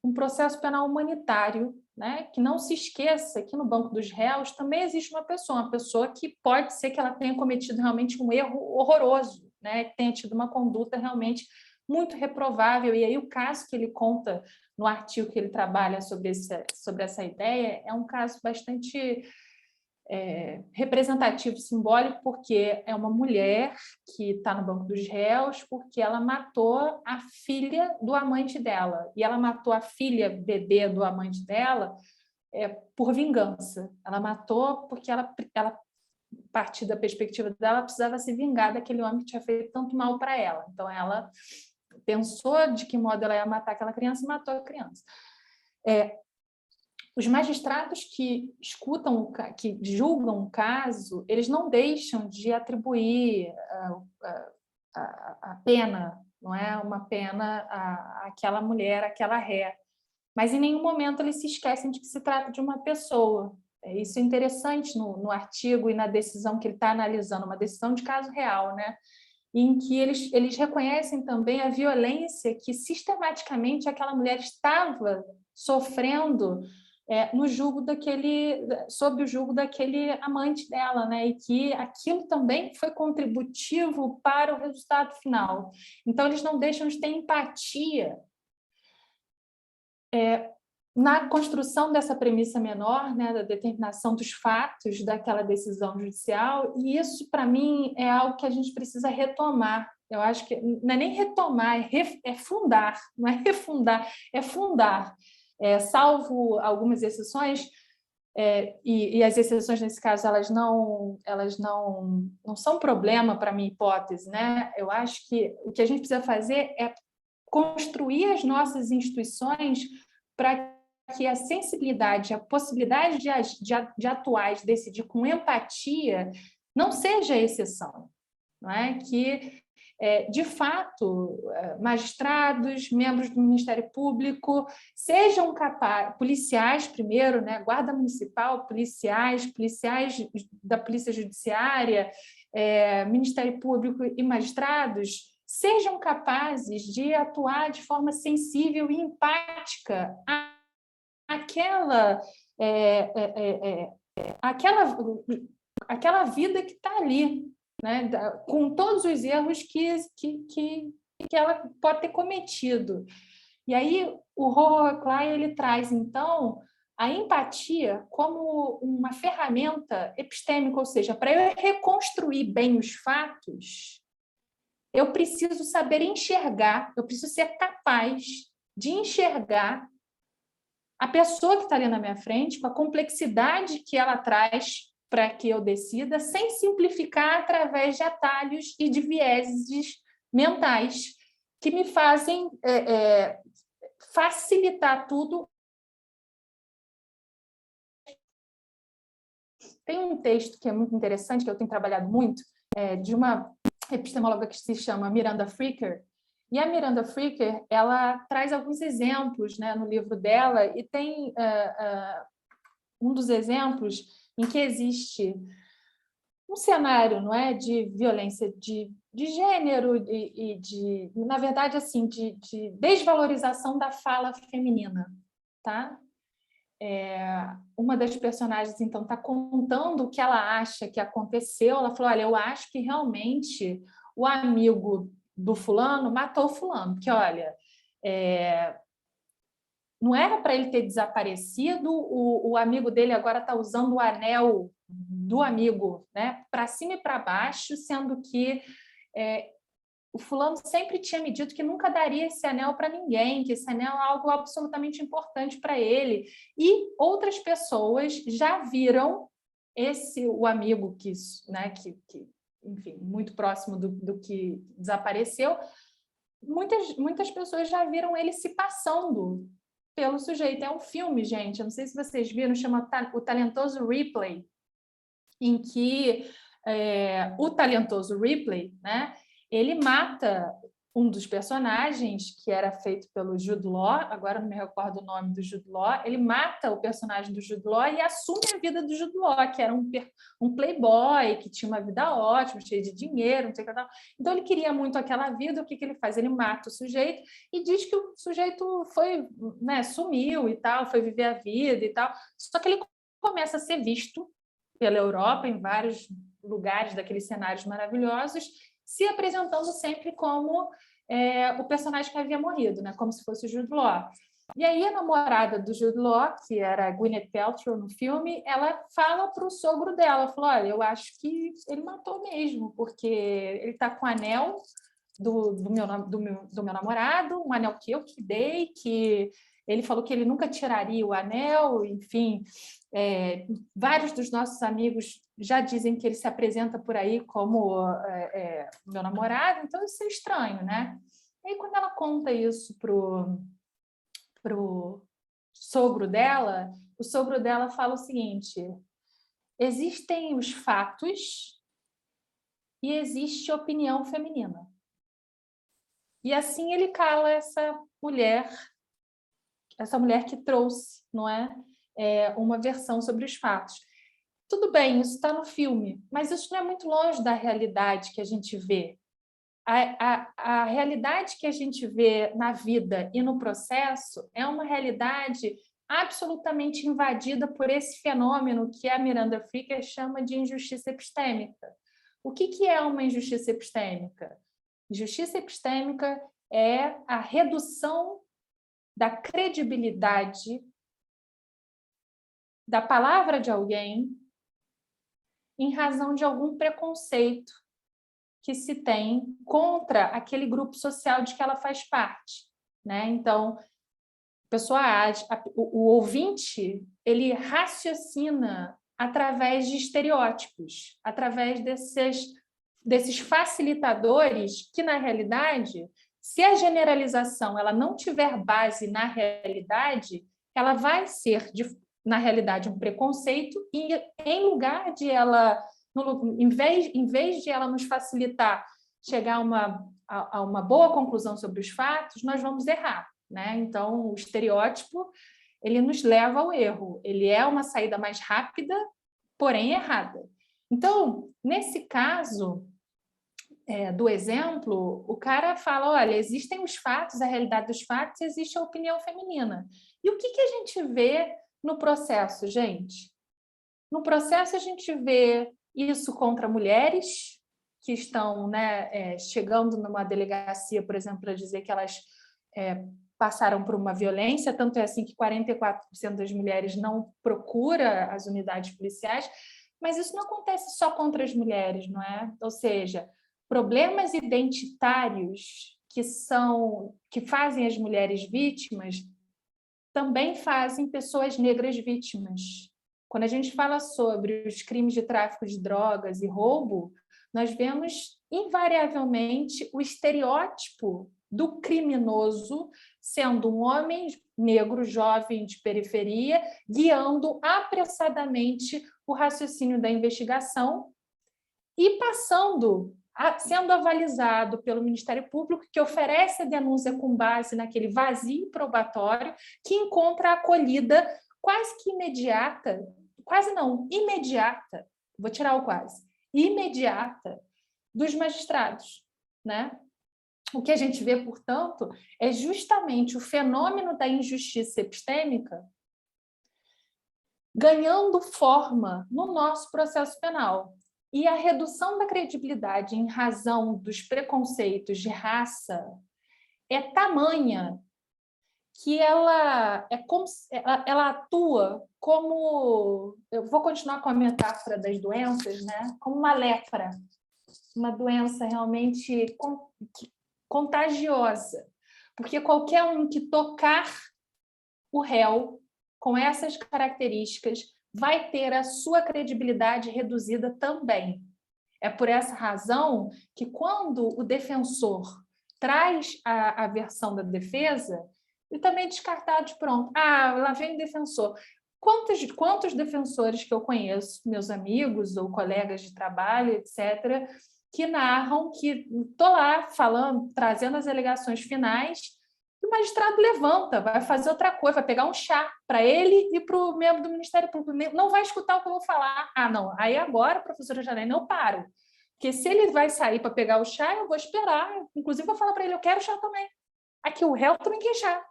um processo penal humanitário, né? Que não se esqueça que no banco dos réus também existe uma pessoa que pode ser que ela tenha cometido realmente um erro horroroso, né? Que tenha tido uma conduta realmente muito reprovável. E aí o caso que ele conta no artigo que ele trabalha sobre essa ideia é um caso bastante representativo, simbólico, porque é uma mulher que está no banco dos réus porque ela matou a filha do amante dela. E ela matou a filha bebê do amante dela por vingança. Ela matou porque ela, a partir da perspectiva dela, precisava se vingar daquele homem que tinha feito tanto mal para ela. Então, ela pensou de que modo ela ia matar aquela criança e matou a criança. Os magistrados que escutam, que julgam o caso, eles não deixam de atribuir a pena, não é uma pena àquela mulher, àquela ré. Mas em nenhum momento eles se esquecem de que se trata de uma pessoa. Isso é interessante no artigo e na decisão que ele está analisando, uma decisão de caso real, né? Em que eles reconhecem também a violência que sistematicamente aquela mulher estava sofrendo no julgo sob o julgo daquele amante dela, né? E que aquilo também foi contributivo para o resultado final. Então, eles não deixam de ter empatia na construção dessa premissa menor, né, da determinação dos fatos daquela decisão judicial, e isso, para mim, é algo que a gente precisa retomar. Eu acho que não é nem retomar, é fundar, não é refundar, é fundar. Salvo algumas exceções, e as exceções, nesse caso, elas não são problema para a minha hipótese, né? Eu acho que o que a gente precisa fazer é construir as nossas instituições para que a sensibilidade, a possibilidade de atuar, de decidir com empatia, não seja exceção, não é? Que, de fato, magistrados, membros do Ministério Público, sejam capazes, policiais primeiro, né? Guarda Municipal, policiais da Polícia Judiciária, Ministério Público e magistrados, sejam capazes de atuar de forma sensível e empática aquela vida que está ali, né? Com todos os erros que ela pode ter cometido. E aí o Roro Clay ele traz, então, a empatia como uma ferramenta epistêmica, ou seja, para eu reconstruir bem os fatos, eu preciso saber enxergar, eu preciso ser capaz de enxergar a pessoa que está ali na minha frente, com a complexidade que ela traz para que eu decida, sem simplificar através de atalhos e de vieses mentais que me fazem facilitar tudo. Tem um texto que é muito interessante, que eu tenho trabalhado muito, de uma epistemóloga que se chama Miranda Fricker. E a Miranda Fricker, ela traz alguns exemplos, né, no livro dela, e tem um dos exemplos em que existe um cenário, não é, de violência de gênero e de, na verdade, assim, de desvalorização da fala feminina, tá? Uma das personagens, então, está contando o que ela acha que aconteceu. Ela falou, olha, eu acho que realmente o amigo do fulano matou o fulano, porque, olha, não era para ele ter desaparecido, o amigo dele agora está usando o anel do amigo, né, para cima e para baixo, sendo que o fulano sempre tinha me dito que nunca daria esse anel para ninguém, que esse anel é algo absolutamente importante para ele. E outras pessoas já viram o amigo que, né, enfim, muito próximo do que desapareceu. Muitas pessoas já viram ele se passando pelo sujeito. É um filme, gente, eu não sei se vocês viram, chama O Talentoso Ripley, em que o talentoso Ripley, né, ele mata um dos personagens, que era feito pelo Jude Law, agora não me recordo o nome do Jude Law, ele mata o personagem do Jude Law e assume a vida do Jude Law, que era um playboy, que tinha uma vida ótima, cheio de dinheiro, não sei o que tal. Então ele queria muito aquela vida, o que ele faz? Ele mata o sujeito e diz que o sujeito foi, né, sumiu e tal, foi viver a vida e tal, só que ele começa a ser visto pela Europa, em vários lugares daqueles cenários maravilhosos, se apresentando sempre como o personagem que havia morrido, né? Como se fosse o Jude Law. E aí a namorada do Jude Law, que era a Gwyneth Paltrow no filme, ela fala para o sogro dela, falou, olha, eu acho que ele matou mesmo, porque ele está com o anel do meu namorado, um anel que eu que dei, que ele falou que ele nunca tiraria o anel, enfim, vários dos nossos amigos já dizem que ele se apresenta por aí como meu namorado, então isso é estranho, né? E aí, quando ela conta isso pro sogro dela, o sogro dela fala o seguinte, existem os fatos e existe opinião feminina. E assim ele cala essa mulher que trouxe, não é, uma versão sobre os fatos. Tudo bem, isso está no filme, mas isso não é muito longe da realidade que a gente vê. A realidade que a gente vê na vida e no processo é uma realidade absolutamente invadida por esse fenômeno que a Miranda Fricker chama de injustiça epistêmica. O que é uma injustiça epistêmica? Injustiça epistêmica é a redução da credibilidade da palavra de alguém em razão de algum preconceito que se tem contra aquele grupo social de que ela faz parte, né? Então, o ouvinte, ele raciocina através de estereótipos, através desses facilitadores que, na realidade, se a generalização ela não tiver base na realidade, ela vai ser, na realidade, um preconceito e, em lugar de ela, em vez de ela nos facilitar chegar a uma boa conclusão sobre os fatos, nós vamos errar, né? Então, o estereótipo ele nos leva ao erro. Ele é uma saída mais rápida, porém errada. Então, nesse caso do exemplo, o cara fala, olha, existem os fatos, a realidade dos fatos, existe a opinião feminina. E o que a gente vê no processo, gente? No processo, a gente vê isso contra mulheres que estão, né, chegando numa delegacia, por exemplo, para dizer que elas passaram por uma violência, tanto é assim que 44% das mulheres não procura as unidades policiais, mas isso não acontece só contra as mulheres, não é? Ou seja, problemas identitários que fazem as mulheres vítimas também fazem pessoas negras vítimas. Quando a gente fala sobre os crimes de tráfico de drogas e roubo, nós vemos invariavelmente o estereótipo do criminoso sendo um homem negro, jovem, de periferia, guiando apressadamente o raciocínio da investigação e sendo avalizado pelo Ministério Público, que oferece a denúncia com base naquele vazio probatório, que encontra a acolhida quase que imediata, quase não, imediata, vou tirar o quase, imediata dos magistrados, né? O que a gente vê, portanto, é justamente o fenômeno da injustiça epistêmica ganhando forma no nosso processo penal. E a redução da credibilidade em razão dos preconceitos de raça é tamanha que ela atua como... Eu vou continuar com a metáfora das doenças, né? Como uma lepra, uma doença realmente contagiosa, porque qualquer um que tocar o réu com essas características vai ter a sua credibilidade reduzida também. É por essa razão que, quando o defensor traz a versão da defesa, ele também é descartado de pronto. Ah, lá vem o defensor. Quantos defensores que eu conheço, meus amigos ou colegas de trabalho, etc., que narram que estou lá falando, trazendo as alegações finais, e o magistrado levanta, vai fazer outra coisa, vai pegar um chá para ele e para o membro do Ministério Público. Não vai escutar o que eu vou falar. Ah, não. Aí agora, professora Janaína, eu paro. Porque se ele vai sair para pegar o chá, eu vou esperar. Inclusive, vou falar para ele, eu quero chá também. Aqui o réu também quer chá.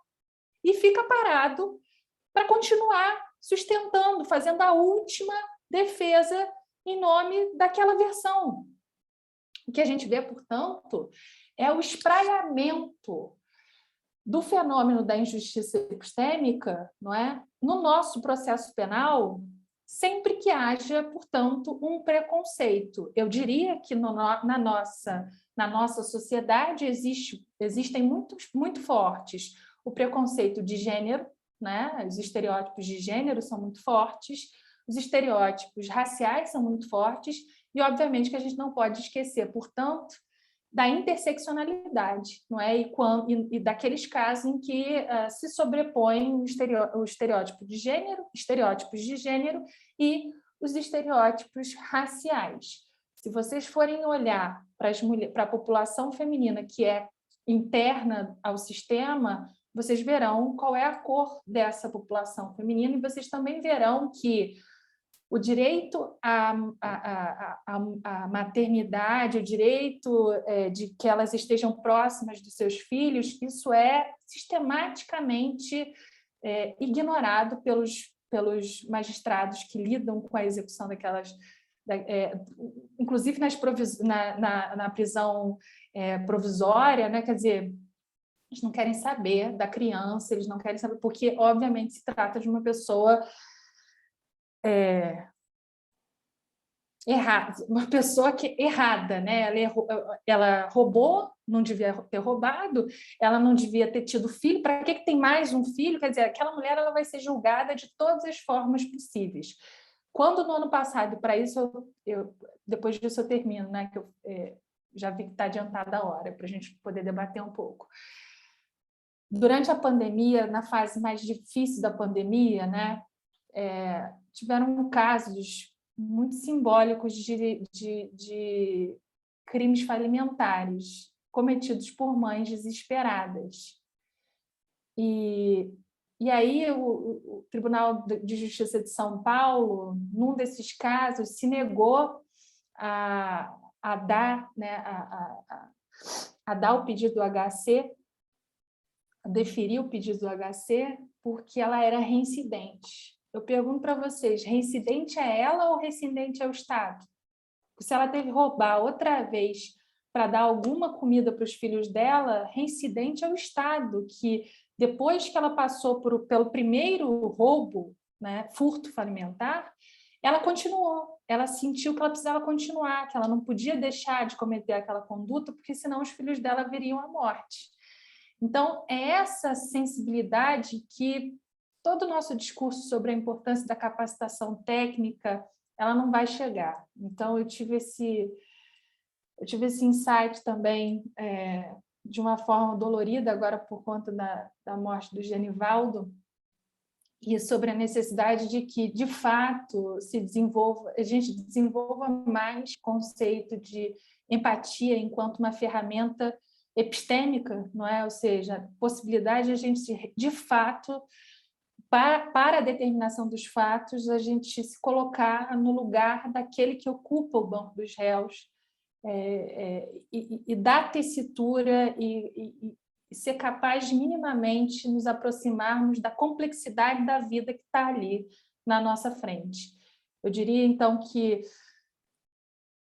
E fica parado para continuar sustentando, fazendo a última defesa em nome daquela versão. O que a gente vê, portanto, é o espraiamento do fenômeno da injustiça epistêmica, não é? No nosso processo penal, sempre que haja, portanto, um preconceito. Eu diria que na nossa sociedade existem muito fortes o preconceito de gênero, né? Os estereótipos de gênero são muito fortes, os estereótipos raciais são muito fortes, e, obviamente, que a gente não pode esquecer, portanto, da interseccionalidade, não é? E daqueles casos em que se sobrepõem o estereótipo de gênero, estereótipos de gênero e os estereótipos raciais. Se vocês forem olhar para a população feminina que é interna ao sistema, vocês verão qual é a cor dessa população feminina e vocês também verão que o direito à maternidade, o direito de que elas estejam próximas dos seus filhos, isso é sistematicamente ignorado pelos magistrados que lidam com a execução daquelas... inclusive na prisão provisória, né? Quer dizer, eles não querem saber da criança, eles não querem saber, porque, obviamente, se trata de uma pessoa... errada, uma pessoa que errada, né? Ela roubou, não devia ter roubado, ela não devia ter tido filho. Para que tem mais um filho? Quer dizer, aquela mulher ela vai ser julgada de todas as formas possíveis. Quando no ano passado, para isso, depois disso eu termino, né? Que eu já vi que está adiantada a hora para a gente poder debater um pouco. Durante a pandemia, na fase mais difícil da pandemia, né? Tiveram casos muito simbólicos de crimes falimentares cometidos por mães desesperadas. E aí o Tribunal de Justiça de São Paulo, num desses casos, se negou a dar, né, a dar o pedido do HC, a deferir o pedido do HC, porque ela era reincidente. Eu pergunto para vocês, reincidente é ela ou reincidente é o Estado? Se ela teve que roubar outra vez para dar alguma comida para os filhos dela, reincidente é o Estado, que depois que ela passou pelo primeiro roubo, né, furto falimentar, ela continuou, ela sentiu que ela precisava continuar, que ela não podia deixar de cometer aquela conduta, porque senão os filhos dela viriam à morte. Então, é essa sensibilidade que todo o nosso discurso sobre a importância da capacitação técnica, ela não vai chegar. Então, eu tive esse insight também, de uma forma dolorida, agora por conta da morte do Genivaldo, e sobre a necessidade de que, de fato, a gente desenvolva mais conceito de empatia enquanto uma ferramenta epistêmica, não é? Ou seja, a possibilidade de a gente, de fato, para a determinação dos fatos, a gente se colocar no lugar daquele que ocupa o banco dos réus, e dar tessitura e ser capaz de minimamente nos aproximarmos da complexidade da vida que está ali na nossa frente. Eu diria, então, que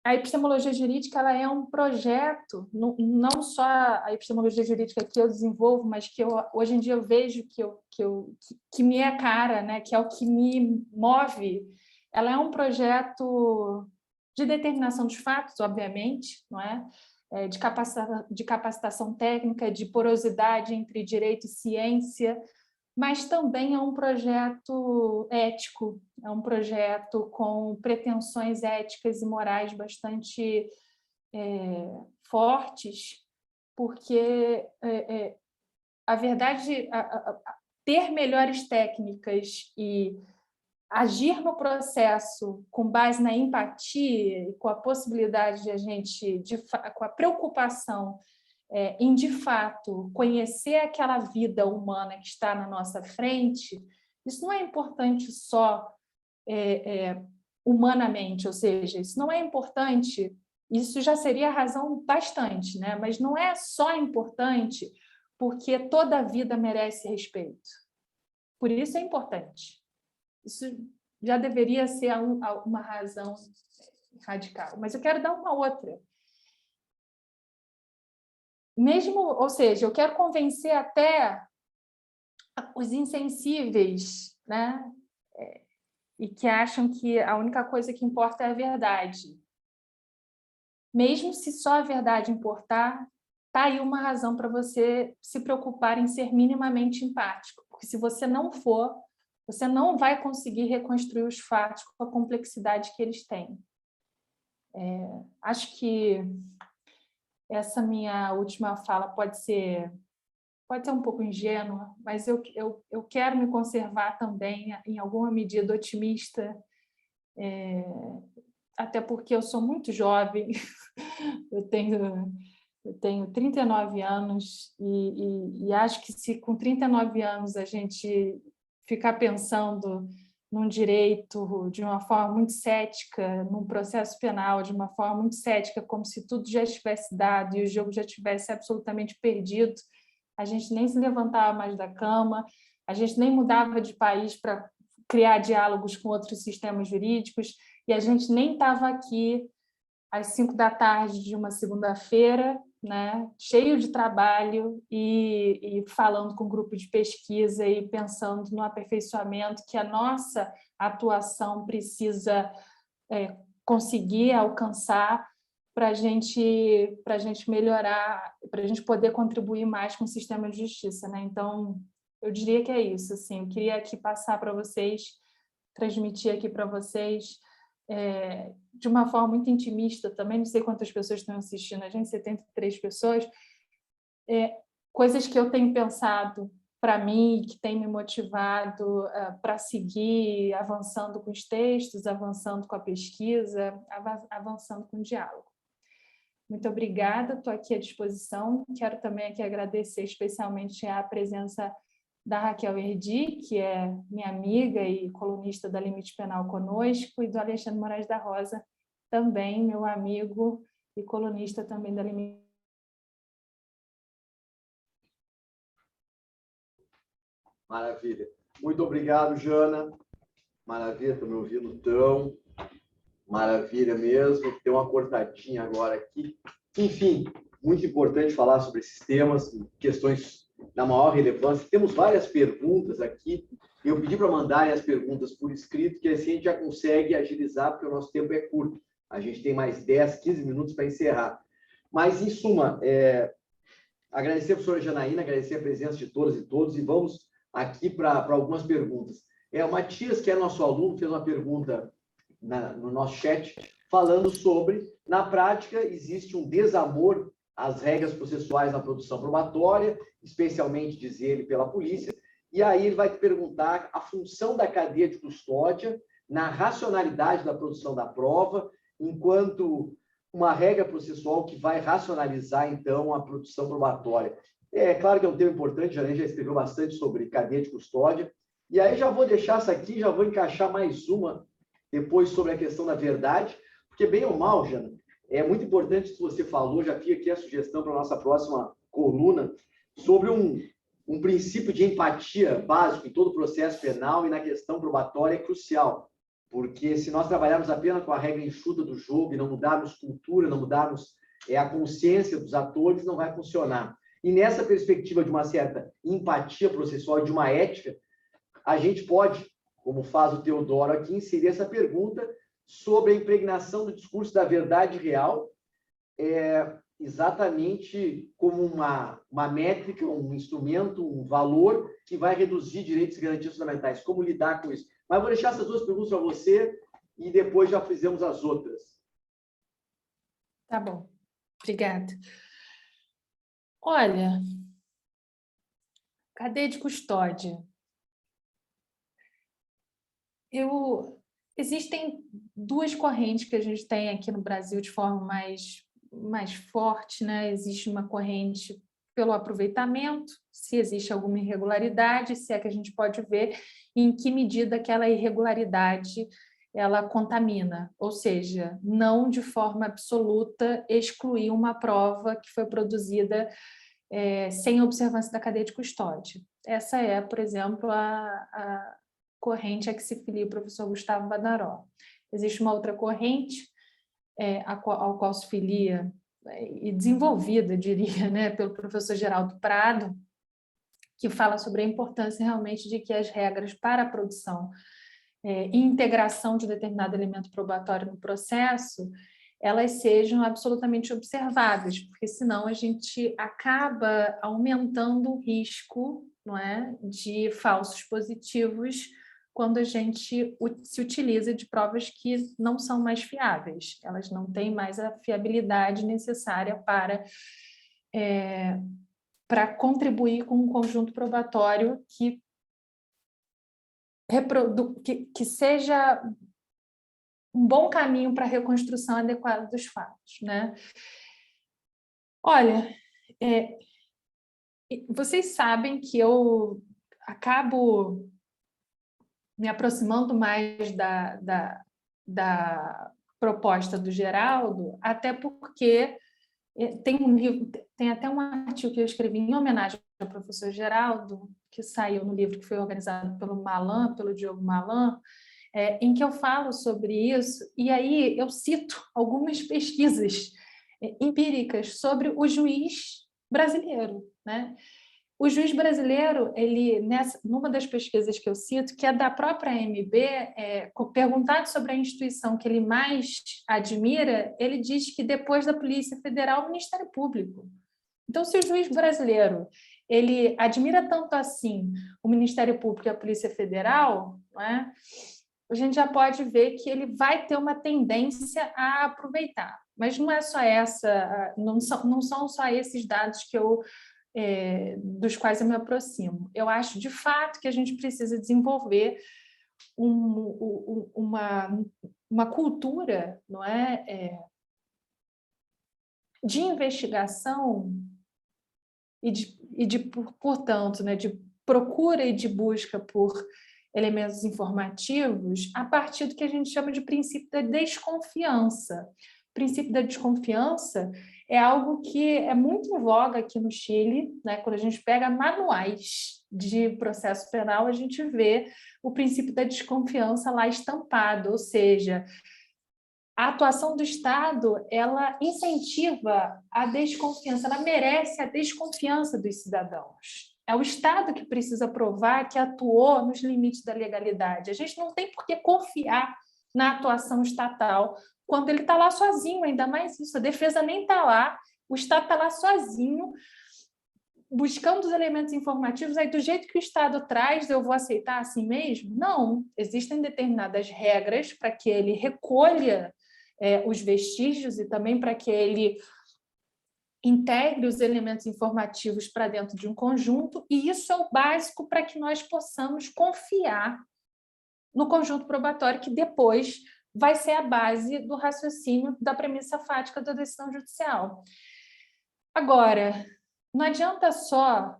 a epistemologia jurídica ela é um projeto, não só a epistemologia jurídica que eu desenvolvo, mas que hoje em dia eu vejo que me é cara, né? Que é o que me move. Ela é um projeto de determinação dos fatos, obviamente, não é? De capacitação técnica, de porosidade entre direito e ciência, mas também é um projeto ético, é um projeto com pretensões éticas e morais bastante fortes, porque a verdade, ter melhores técnicas e agir no processo com base na empatia e com a possibilidade de a gente, com a preocupação em, de fato, conhecer aquela vida humana que está na nossa frente, isso não é importante só humanamente, ou seja, isso não é importante, isso já seria razão bastante, né? Mas não é só importante porque toda vida merece respeito. Por isso é importante. Isso já deveria ser uma razão radical. Mas eu quero dar uma outra. Mesmo, ou seja, eu quero convencer até os insensíveis, né? E que acham que a única coisa que importa é a verdade. Mesmo se só a verdade importar, está aí uma razão para você se preocupar em ser minimamente empático. Porque se você não for, você não vai conseguir reconstruir os fatos com a complexidade que eles têm. Acho que essa minha última fala pode ser um pouco ingênua, mas eu quero me conservar também, em alguma medida, otimista, até porque eu sou muito jovem, eu tenho 39 anos e acho que se com 39 anos a gente ficar pensando num direito de uma forma muito cética, num processo penal de uma forma muito cética, como se tudo já estivesse dado e o jogo já estivesse absolutamente perdido, a gente nem se levantava mais da cama, a gente nem mudava de país para criar diálogos com outros sistemas jurídicos e a gente nem estava aqui às 5 da tarde de uma segunda-feira, né, cheio de trabalho e falando com um grupo de pesquisa e pensando no aperfeiçoamento que a nossa atuação precisa conseguir alcançar para a gente melhorar, para a gente poder contribuir mais com o sistema de justiça, né? Então, eu diria que é isso. Assim, eu queria aqui passar para vocês, transmitir aqui para vocês, de uma forma muito intimista também, não sei quantas pessoas estão assistindo a gente, 73 pessoas, coisas que eu tenho pensado para mim, que tem me motivado para seguir avançando com os textos, avançando com a pesquisa, avançando com o diálogo. Muito obrigada, estou aqui à disposição. Quero também aqui agradecer especialmente a presença da Raquel Erdi, que é minha amiga e colunista da Limite Penal conosco, e do Alexandre Moraes da Rosa, também meu amigo e colunista também da Limite. Maravilha. Muito obrigado, Jana. Maravilha, estou me ouvindo tão. Maravilha mesmo. Tem uma cortadinha agora aqui. Enfim, muito importante falar sobre esses temas, questões da maior relevância. Temos várias perguntas aqui. Eu pedi para mandarem as perguntas por escrito, que assim a gente já consegue agilizar, porque o nosso tempo é curto. A gente tem mais 10, 15 minutos para encerrar. Mas, em suma, agradecer a professora Janaína, agradecer a presença de todas e todos, e vamos aqui para algumas perguntas. O Matias, que é nosso aluno, fez uma pergunta no nosso chat, falando sobre, na prática, existe um desamor às regras processuais na produção probatória, especialmente, diz ele, pela polícia, e aí ele vai te perguntar a função da cadeia de custódia na racionalidade da produção da prova, enquanto uma regra processual que vai racionalizar, então, a produção probatória. É claro que é um tema importante, a gente já escreveu bastante sobre cadeia de custódia, e aí já vou deixar essa aqui, já vou encaixar mais uma depois sobre a questão da verdade, porque bem ou mal, Jana, é muito importante que você falou, já fica aqui a sugestão para a nossa próxima coluna, sobre um princípio de empatia básico em todo o processo penal e na questão probatória é crucial, porque se nós trabalharmos apenas com a regra enxuta do jogo e não mudarmos cultura, não mudarmos a consciência dos atores, não vai funcionar. E nessa perspectiva de uma certa empatia processual e de uma ética, a gente pode, como faz o Teodoro aqui, inserir essa pergunta sobre a impregnação do discurso da verdade real, exatamente como uma métrica, um instrumento, um valor que vai reduzir direitos e garantias fundamentais. Como lidar com isso? Mas vou deixar essas duas perguntas para você e depois já fizemos as outras. Tá bom. Obrigada. Olha, cadeia de custódia. Existem duas correntes que a gente tem aqui no Brasil de forma mais forte, né? Existe uma corrente pelo aproveitamento, se existe alguma irregularidade, se é que a gente pode ver em que medida aquela irregularidade ela contamina, ou seja, não de forma absoluta excluir uma prova que foi produzida sem observância da cadeia de custódia. Essa é, por exemplo, a corrente a que se filia o professor Gustavo Badaró. Existe uma outra corrente ao qual se filia, e desenvolvida, diria, né, pelo professor Geraldo Prado, que fala sobre a importância realmente de que as regras para a produção e integração de determinado elemento probatório no processo, elas sejam absolutamente observáveis, porque senão a gente acaba aumentando o risco, não é, de falsos positivos quando a gente se utiliza de provas que não são mais fiáveis, elas não têm mais a fiabilidade necessária para contribuir com um conjunto probatório que seja um bom caminho para a reconstrução adequada dos fatos, né? Olha, vocês sabem que eu acabo me aproximando mais da proposta do Geraldo, até porque tem um livro, tem até um artigo que eu escrevi em homenagem ao professor Geraldo, que saiu no livro que foi organizado pelo Diogo Malan, em que eu falo sobre isso, e aí eu cito algumas pesquisas empíricas sobre o juiz brasileiro, né? O juiz brasileiro, numa das pesquisas que eu cito, que é da própria AMB, perguntado sobre a instituição que ele mais admira, ele diz que depois da Polícia Federal, o Ministério Público. Então, se o juiz brasileiro ele admira tanto assim o Ministério Público e a Polícia Federal, não é? A gente já pode ver que ele vai ter uma tendência a aproveitar. Mas não é só não são só esses dados dos quais eu me aproximo. Eu acho, de fato, que a gente precisa desenvolver uma cultura, não é, de investigação portanto, né, de procura e de busca por elementos informativos a partir do que a gente chama de princípio da desconfiança. O princípio da desconfiança é algo que é muito em voga aqui no Chile, né? Quando a gente pega manuais de processo penal, a gente vê o princípio da desconfiança lá estampado, ou seja, a atuação do Estado, ela incentiva a desconfiança, ela merece a desconfiança dos cidadãos. É o Estado que precisa provar que atuou nos limites da legalidade. A gente não tem por que confiar na atuação estatal quando ele está lá sozinho, ainda mais isso. A defesa nem está lá, o Estado está lá sozinho, buscando os elementos informativos, aí do jeito que o Estado traz, eu vou aceitar assim mesmo? Não, existem determinadas regras para que ele recolha os vestígios e também para que ele integre os elementos informativos para dentro de um conjunto, e isso é o básico para que nós possamos confiar no conjunto probatório, que depois vai ser a base do raciocínio da premissa fática da decisão judicial. Agora, não adianta só,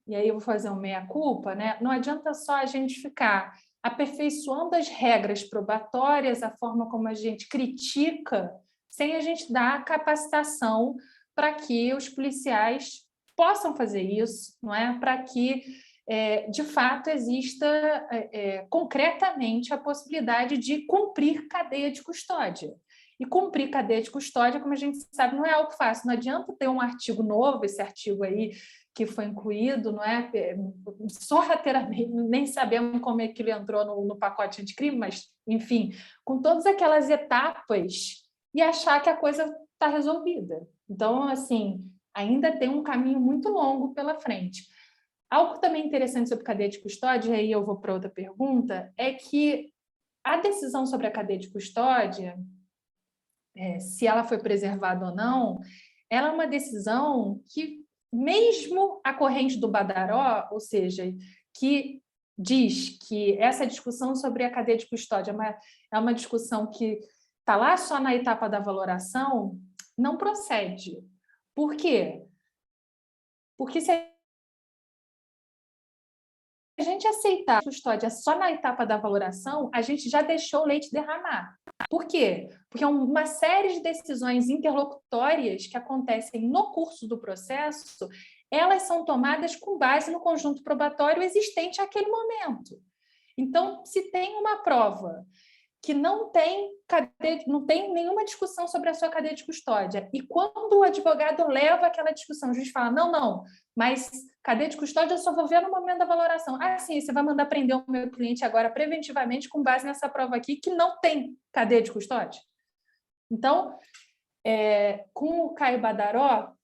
e aí eu vou fazer um meia-culpa, né? Não adianta só a gente ficar aperfeiçoando as regras probatórias, a forma como a gente critica, sem a gente dar capacitação para que os policiais possam fazer isso, não é? Para que, de fato, exista concretamente a possibilidade de cumprir cadeia de custódia. E cumprir cadeia de custódia, como a gente sabe, não é algo fácil. Não adianta ter um artigo novo, esse artigo aí que foi incluído, não é? Sorrateiramente, nem sabemos como é que ele entrou no pacote anticrime, mas, enfim, com todas aquelas etapas e achar que a coisa está resolvida. Então, assim, ainda tem um caminho muito longo pela frente. Algo também interessante sobre cadeia de custódia, e aí eu vou para outra pergunta, é que a decisão sobre a cadeia de custódia, se ela foi preservada ou não, ela é uma decisão que, mesmo a corrente do Badaró, ou seja, que diz que essa discussão sobre a cadeia de custódia é uma discussão que está lá só na etapa da valoração, não procede. Por quê? Porque se a gente aceitar a custódia só na etapa da valoração, a gente já deixou o leite derramar. Por quê? Porque uma série de decisões interlocutórias que acontecem no curso do processo, elas são tomadas com base no conjunto probatório existente naquele momento. Então, se tem uma prova que não tem nenhuma discussão sobre a sua cadeia de custódia, e quando o advogado leva aquela discussão, o juiz fala, não, mas cadeia de custódia eu só vou ver no momento da valoração. Ah, sim, você vai mandar prender o meu cliente agora preventivamente com base nessa prova aqui que não tem cadeia de custódia? Então, com o Caio Badaró,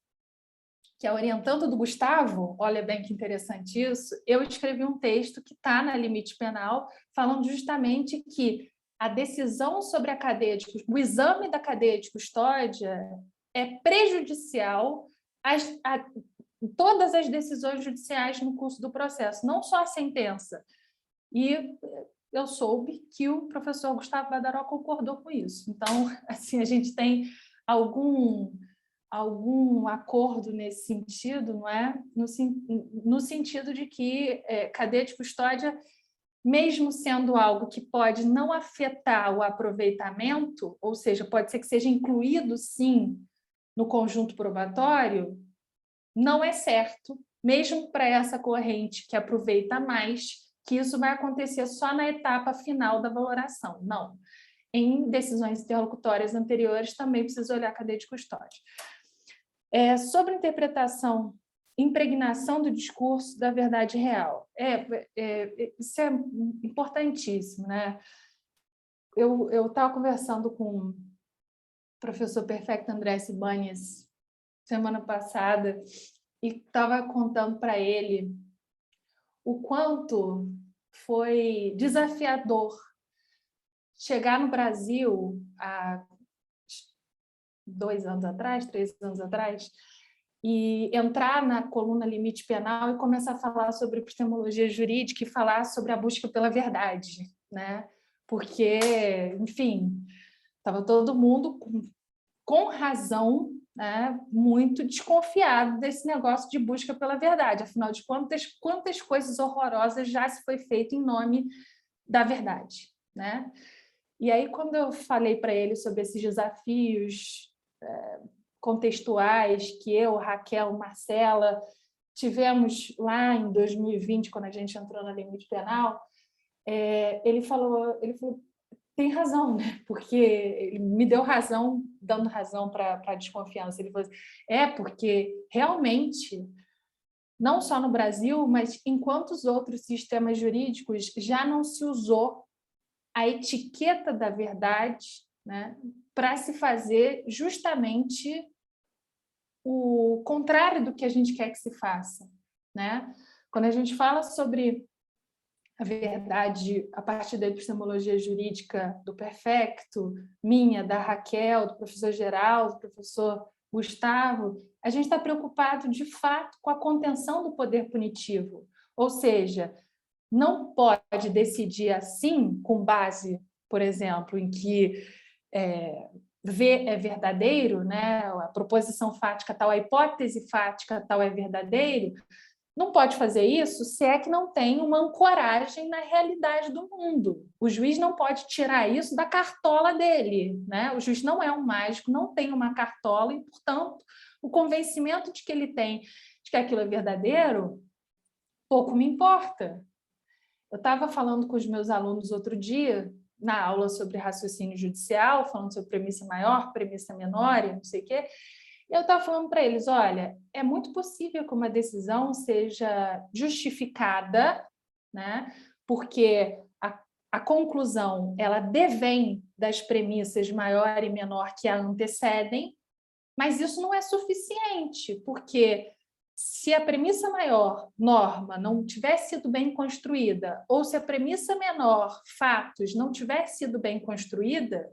que é orientando do Gustavo, olha bem que interessante isso, eu escrevi um texto que está na Limite Penal, falando justamente que a decisão sobre a cadeia de custódia, o exame da cadeia de custódia é prejudicial a todas as decisões judiciais no curso do processo, não só a sentença. E eu soube que o professor Gustavo Badaró concordou com isso. Então, assim, a gente tem algum acordo nesse sentido, não é? No sentido de que cadeia de custódia, mesmo sendo algo que pode não afetar o aproveitamento, ou seja, pode ser que seja incluído, sim, no conjunto probatório, não é certo, mesmo para essa corrente que aproveita mais, que isso vai acontecer só na etapa final da valoração. Não. Em decisões interlocutórias anteriores, também precisa olhar a cadeia de custódia. Sobre interpretação, impregnação do discurso da verdade real. Isso é importantíssimo, né? Eu estava conversando com o professor Perfecto André Sibanias semana passada e estava contando para ele o quanto foi desafiador chegar no Brasil há 2 anos atrás, 3 anos atrás, e entrar na coluna Limite Penal e começar a falar sobre epistemologia jurídica e falar sobre a busca pela verdade, né? Porque, enfim, estava todo mundo com razão, né, muito desconfiado desse negócio de busca pela verdade. Afinal de contas, quantas coisas horrorosas já se foi feito em nome da verdade, né? E aí, quando eu falei para ele sobre esses desafios contextuais que eu, Raquel, Marcela tivemos lá em 2020, quando a gente entrou na Limite Penal, ele falou, tem razão, né? Porque ele me deu razão, dando razão para a desconfiança. Ele falou assim, porque realmente, não só no Brasil, mas em quantos outros sistemas jurídicos já não se usou a etiqueta da verdade, né, para se fazer justamente o contrário do que a gente quer que se faça, né? Quando a gente fala sobre a verdade a partir da epistemologia jurídica do Perfecto, minha, da Raquel, do professor Geraldo, do professor Gustavo, a gente está preocupado, de fato, com a contenção do poder punitivo. Ou seja, não pode decidir assim, com base, por exemplo, em que V é verdadeiro, né? A proposição fática tal, a hipótese fática tal é verdadeiro. Não pode fazer isso se é que não tem uma ancoragem na realidade do mundo. O juiz não pode tirar isso da cartola dele, né? O juiz não é um mágico, não tem uma cartola e, portanto, o convencimento de que ele tem de que aquilo é verdadeiro, pouco me importa. Eu estava falando com os meus alunos outro dia, na aula sobre raciocínio judicial, falando sobre premissa maior, premissa menor, e não sei o quê. Eu estava falando para eles, olha, é muito possível que uma decisão seja justificada, né? Porque a conclusão ela devém das premissas maior e menor que a antecedem, mas isso não é suficiente, porque se a premissa maior, norma, não tiver sido bem construída, ou se a premissa menor, fatos, não tiver sido bem construída,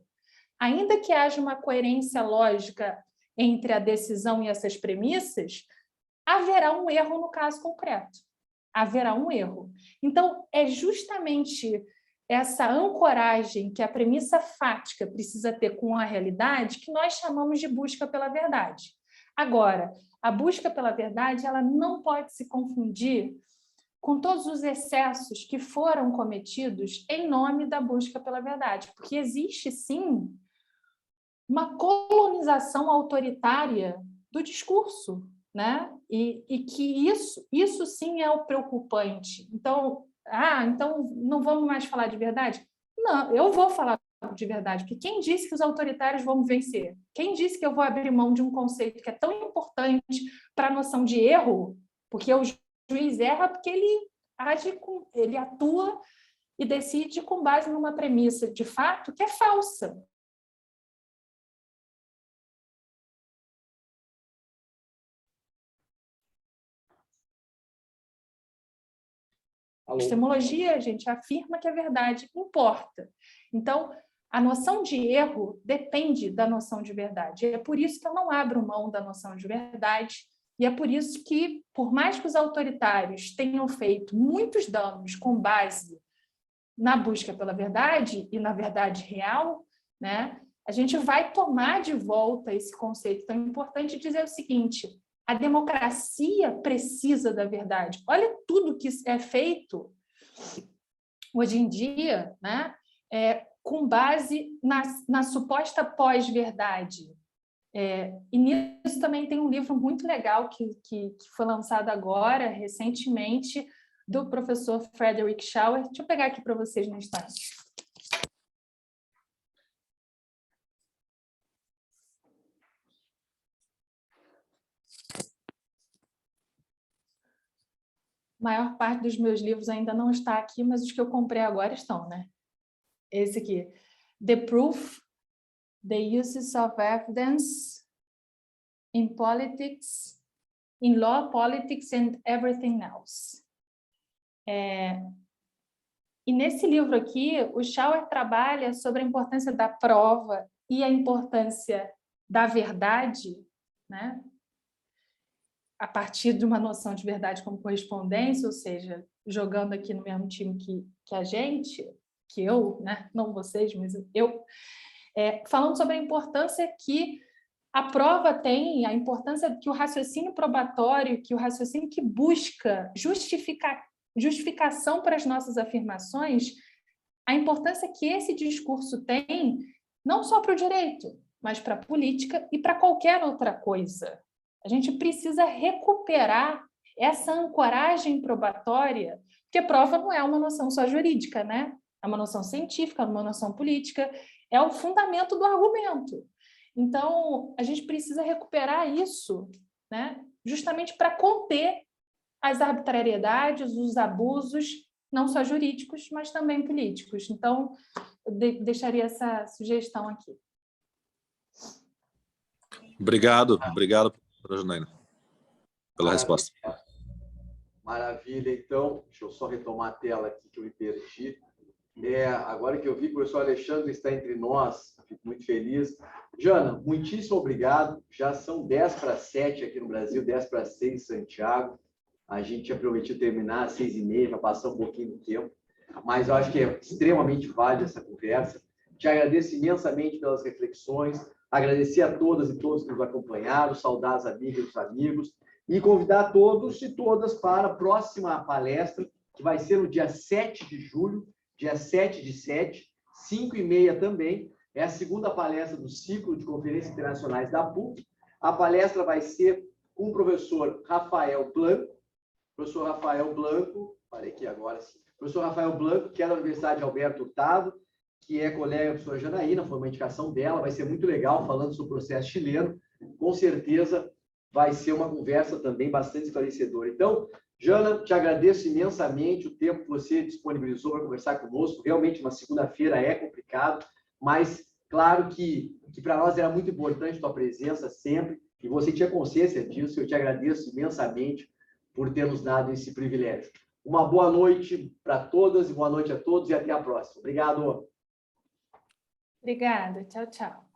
ainda que haja uma coerência lógica entre a decisão e essas premissas, haverá um erro no caso concreto. Haverá um erro. Então, é justamente essa ancoragem que a premissa fática precisa ter com a realidade que nós chamamos de busca pela verdade. Agora, a busca pela verdade ela não pode se confundir com todos os excessos que foram cometidos em nome da busca pela verdade, porque existe, sim, uma colonização autoritária do discurso, né? E que isso sim é o preocupante. Então, então não vamos mais falar de verdade? Não, eu vou falar de verdade, porque quem disse que os autoritários vão vencer? Quem disse que eu vou abrir mão de um conceito que é tão importante para a noção de erro? Porque o juiz erra porque ele atua e decide com base numa premissa de fato que é falsa. A epistemologia, gente, afirma que a verdade importa. Então, a noção de erro depende da noção de verdade. É por isso que eu não abro mão da noção de verdade, e é por isso que, por mais que os autoritários tenham feito muitos danos com base na busca pela verdade e na verdade real, né, a gente vai tomar de volta esse conceito tão importante e dizer o seguinte: a democracia precisa da verdade. Olha tudo que é feito hoje em dia, né? Com base na suposta pós-verdade. E nisso também tem um livro muito legal que foi lançado agora, recentemente, do professor Frederick Schauer. Deixa eu pegar aqui para vocês no instante. A maior parte dos meus livros ainda não está aqui, mas os que eu comprei agora estão, né? Esse aqui, The Proof, The Uses of Evidence in Politics, in Law, Politics and Everything Else. E nesse livro aqui, o Schauer trabalha sobre a importância da prova e a importância da verdade, né? A partir de uma noção de verdade como correspondência, ou seja, jogando aqui no mesmo time que a gente, que eu, né? Não vocês, mas eu, falando sobre a importância que a prova tem, a importância que o raciocínio probatório, que o raciocínio que busca justificação para as nossas afirmações, a importância que esse discurso tem, não só para o direito, mas para a política e para qualquer outra coisa. A gente precisa recuperar essa ancoragem probatória, porque prova não é uma noção só jurídica, né? É uma noção científica, é uma noção política, é o fundamento do argumento. Então, a gente precisa recuperar isso, né? Justamente para conter as arbitrariedades, os abusos, não só jurídicos, mas também políticos. Então, eu deixaria essa sugestão aqui. Obrigado Janaína, pela resposta. Maravilha, então, deixa eu só retomar a tela aqui que eu me perdi. Agora que eu vi que o professor Alexandre está entre nós, fico muito feliz. Jana, muitíssimo obrigado. Já são 10:07 aqui no Brasil, 10:06 em Santiago. A gente tinha prometido terminar às 6:30, para passar um pouquinho do tempo. Mas eu acho que é extremamente válida essa conversa. Te agradeço imensamente pelas reflexões. Agradecer a todas e todos que nos acompanharam, saudar as amigas e os amigos. E convidar todos e todas para a próxima palestra, que vai ser no dia 7 de julho, dia 7/7, 5:30 também. É a segunda palestra do ciclo de conferências internacionais da PUC. A palestra vai ser com o professor Rafael Blanco. Professor Rafael Blanco, parei aqui agora sim. Professor Rafael Blanco, que é da Universidade Alberto Hurtado, que é colega da professora Janaína, foi uma indicação dela. Vai ser muito legal, falando sobre o processo chileno. Com certeza vai ser uma conversa também bastante esclarecedora. Então, Jana, te agradeço imensamente o tempo que você disponibilizou para conversar conosco. Realmente, uma segunda-feira é complicado, mas claro que para nós era muito importante a tua presença sempre, e você tinha consciência disso. Eu te agradeço imensamente por ter nos dado esse privilégio. Uma boa noite para todas e boa noite a todos, e até a próxima. Obrigado. Obrigada. Tchau, tchau.